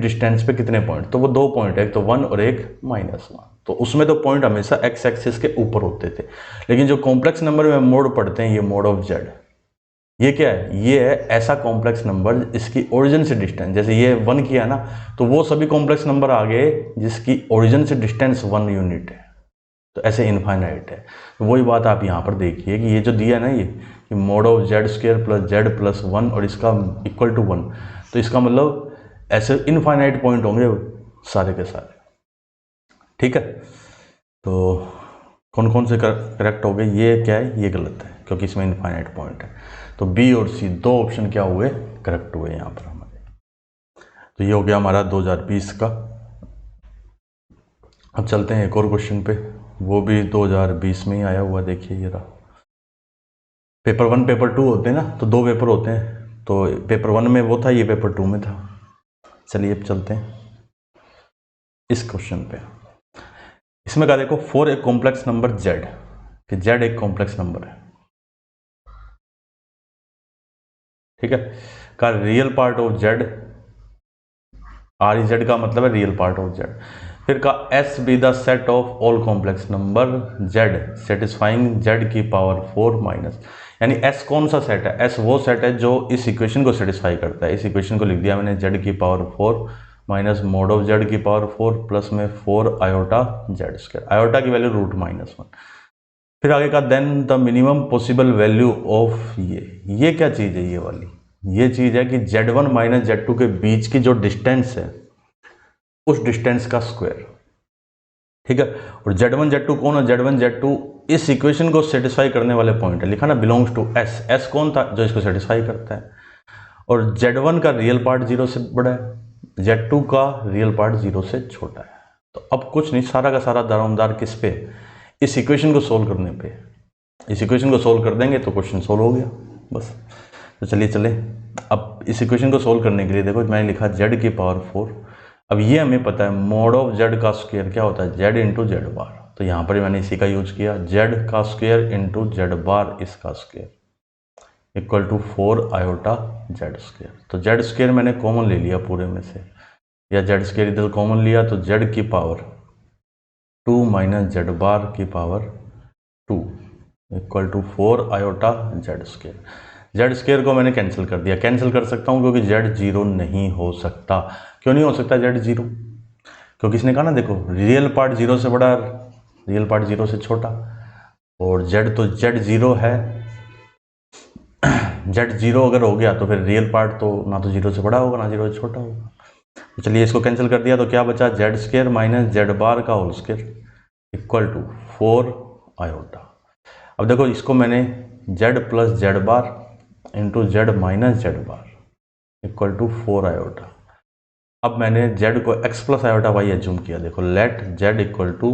डिस्टेंस पे कितने पॉइंट, तो वो 2 पॉइंट है, एक तो 1 और एक -1, तो उसमें तो पॉइंट हमेशा x एक्सिस के ऊपर होते थे। लेकिन जो कॉम्प्लेक्स नंबर में मोड पढ़ते हैं, ये mod of z, ये क्या है, ये है ऐसा कॉम्प्लेक्स नंबर इसकी ओरिजिन से डिस्टेंस, जैसे ये 1 किया ना, तो वो सभी कॉम्प्लेक्स नंबर आ गए जिसकी ओरिजिन से डिस्टेंस 1 यूनिट है, तो ऐसे इनफाइनाइट है। तो वही बात आप यहाँ पर देखिए कि ये जो दिया है ना, ये कि mod of Z² + Z + 1 और इसका इक्वल टू 1, तो इसका मतलब ऐसे इनफाइनाइट पॉइंट होंगे सारे के सारे। ठीक है, तो कौन कौन से करेक्ट हो गए, ये क्या है, ये गलत है क्योंकि इसमें इनफाइनाइट पॉइंट है। तो बी और सी 2 ऑप्शन क्या हुए, करेक्ट हुए यहाँ पर हमारे। तो ये हो गया हमारा 2020 का। अब चलते हैं एक और क्वेश्चन पे, वो भी 2020 में ही आया हुआ। देखिए ये रहा, पेपर 1 पेपर 2 होते हैं ना, तो 2 पेपर होते हैं, तो पेपर 1 में वो था, ये पेपर 2 में था। चलिए अब चलते हैं इस क्वेश्चन पे। इसमें क्या देखो, for a complex number Z, कि Z एक कॉम्प्लेक्स नंबर है, ठीक है, का real part of Z, RZ का मतलब है रियल पार्ट ऑफ Z, फिर का S be the set of all complex number Z satisfying Z⁴ यानी S कौन सा सेट है, S वो सेट है जो इस इक्वेशन को सेटिस्फाई करता है। इस इक्वेशन को लिख दिया मैंने Z⁴ mod of Z⁴ plus में 4 आयोटा Z², आयोटा की वैल्यू √-1। फिर आगे का then the minimum possible value of ये क्या चीज़ है, ये वाली ये चीज़ है कि Z1 माइनस Z2 के बीच की जो डिस्टेंस है उस डिस्टेंस का स्क्वायर, ठीक है। और Z1 Z2 कौन है, Z1 Z2 इस इक्वेशन को सेटिस्फाई करने वाले पॉइंट है, लिखा ना बिलोंग्स टू S कौन था जो इसको सेटिस्फाई करता है। और Z1 का रियल पार्ट 0 से बड़ा है, Z2 का रियल पार्ट 0 से छोटा है। तो अब कुछ नहीं, सारा का सारा दारोमदार किस पे, इस इक्वेशन को सोल्व करने पे। इस इक्वेशन को सोल्व कर देंगे तो क्वेश्चन सोल्व हो गया बस। तो चलिए चले अब इस इक्वेशन को सोल्व करने के लिए देखो मैंने लिखा Z की पावर 4। अब ये हमें पता है मॉड ऑफ Z का स्क्वायर क्या होता है, Z इंटू Z बार। तो यहाँ पर मैंने इसी का यूज किया, Z का स्क्वायर इंटू Z बार इसका square equal to 4 iota Z square. तो Z स्क्वायर मैंने कॉमन ले लिया पूरे में से, या Z स्क्वायर इधर कॉमन लिया तो Z की पावर 2 माइनस Z बार की power 2 equal to 4 iota Z square. Z square को मैंने कैंसिल कर दिया, कैंसिल कर सकता हूँ क्योंकि Z 0 नहीं हो सकता। क्यों नहीं हो सकता Z 0? क्योंकि इसने कहा ना देखो रियल पार्ट 0 से बड़ा, रियल पार्ट 0 से छोटा, और Z तो Z 0 है। Z 0 अगर हो गया तो फिर रियल पार्ट तो ना तो 0 से बड़ा होगा ना 0 से छोटा होगा। तो चलिए इसको कैंसिल कर दिया तो क्या बचा, Z square minus Z bar का whole square equal to 4 iota. अब देखो इसको मैंने Z plus Z bar into Z minus Z bar equal to 4 iota. अब मैंने Z को x plus iota Y assume किया, देखो let Z equal to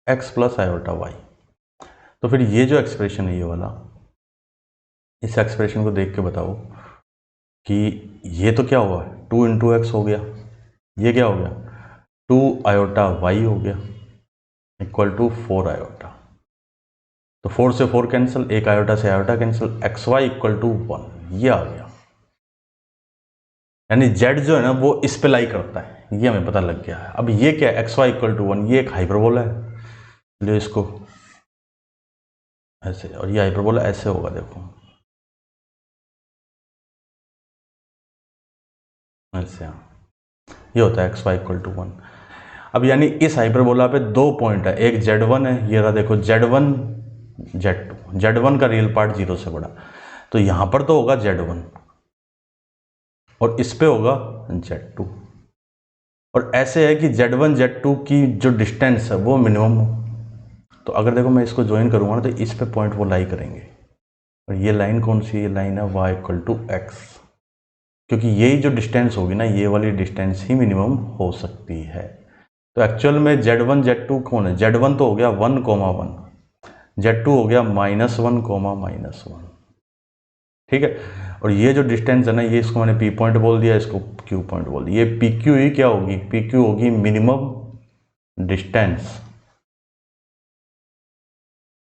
x plus iota Y. तो फिर ये जो एक्सप्रेशन है ये वाला, इस एक्सप्रेशन को देख के बताओ कि ये तो क्या हुआ 2 इंटू एक्स हो गया, ये क्या हो गया 2 आयोटा वाई हो गया इक्वल टू 4 आयोटा। तो 4 से 4 कैंसिल, एक आयोटा से iota cancel, X Y equal to 1, ये आ गया। यानी Z जो है ना वो इस पे लाई करता है, ये हमें पता लग गया है। अब ये क्या है एक्स वाई इक्वल टू 1, ये एक हाइपरबोला है, चलिए इसको ऐसे, और ये हाइपरबोला ऐसे होगा, देखो ऐसे, ये होता है एक्स वाई इक्वल टू 1। अब यानी इस हाइपरबोला पे दो पॉइंट है, एक Z1 है, ये रहा देखो Z1 Z2, Z1 का रियल पार्ट 0 से बड़ा, तो यहां पर तो होगा Z1 और इस पे होगा Z2। और ऐसे है कि Z1 Z2 की जो डिस्टेंस है वो मिनिमम हो। तो अगर देखो मैं इसको ज्वाइन करूंगा ना तो इस पे पॉइंट वो लाई करेंगे, और ये लाइन कौन सी, ये लाइन है y इक्वल टू एक्स, क्योंकि यही जो डिस्टेंस होगी ना ये वाली डिस्टेंस ही मिनिमम हो सकती है। तो एक्चुअल में Z1 Z2 कौन है, Z1 तो हो गया 1,1, Z2 हो गया -1,-1, ठीक है। और ये जो डिस्टेंस है ना ये इसको मैंने P पॉइंट बोल दिया, इसको Q पॉइंट बोल दिया। ये PQ ही क्या होगी, PQ होगी minimum distance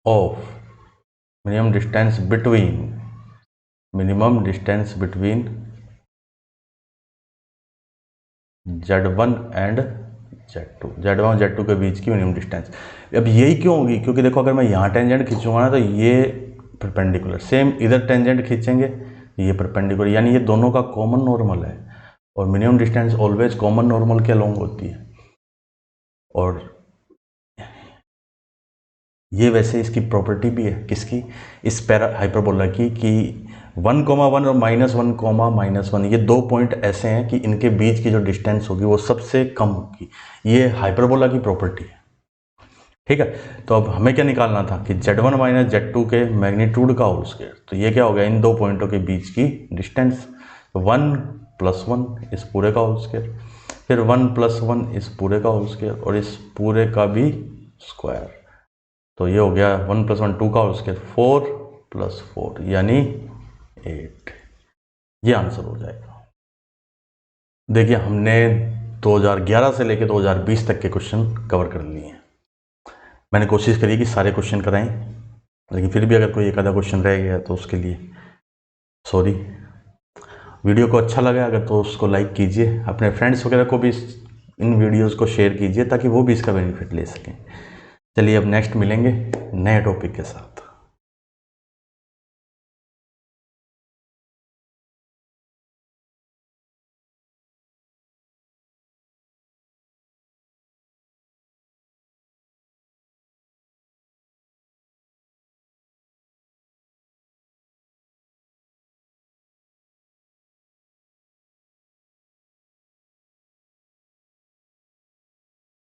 of, minimum distance between Z1 and Z2, Z1 Z2 के बीच की मिनिमम डिस्टेंस। अब यही क्यों होगी, क्योंकि देखो अगर मैं यहाँ टेंजेंट खींचूंगा ना तो ये परपेंडिकुलर, सेम इधर टेंजेंट खींचेंगे ये परपेंडिकुलर, यानी ये दोनों का कॉमन नॉर्मल है, और minimum distance always common normal के अलोंग होती है। और ये वैसे इसकी प्रॉपर्टी भी है, किसकी, इस पैरा हाइपरबोला की, कि 1,1 और -1,-1 ये दो पॉइंट ऐसे हैं कि इनके बीच की जो डिस्टेंस होगी वो सबसे कम होगी। ये हाइपरबोला की प्रॉपर्टी है, ठीक है। तो अब हमें क्या निकालना था कि Z1 माइनस Z2 के मैग्नीट्यूड का होल स्क्वायर। तो ये क्या हो गया, इन दो पॉइंटों के बीच की डिस्टेंस, 1 + 1 इस पूरे का होल स्क्वायर, फिर 1 + 1 इस पूरे का होल स्क्वायर, और इस पूरे का भी स्क्वायर। तो ये हो गया 1 + 1 2 का होल स्क्वायर, 4 + 4 यानी 8, ये आंसर हो जाएगा। देखिए हमने 2011 से लेकर 2020 तक के क्वेश्चन कवर कर लिए हैं। मैंने कोशिश करी कि सारे क्वेश्चन कराएं, लेकिन फिर भी अगर कोई एक आधा क्वेश्चन रह गया तो उसके लिए सॉरी। वीडियो को अच्छा लगा अगर तो उसको लाइक कीजिए, अपने फ्रेंड्स वगैरह को भी इन वीडियोस को शेयर कीजिए ताकि वो भी इसका बेनिफिट ले सकें। चलिए अब नेक्स्ट मिलेंगे नए टॉपिक के साथ।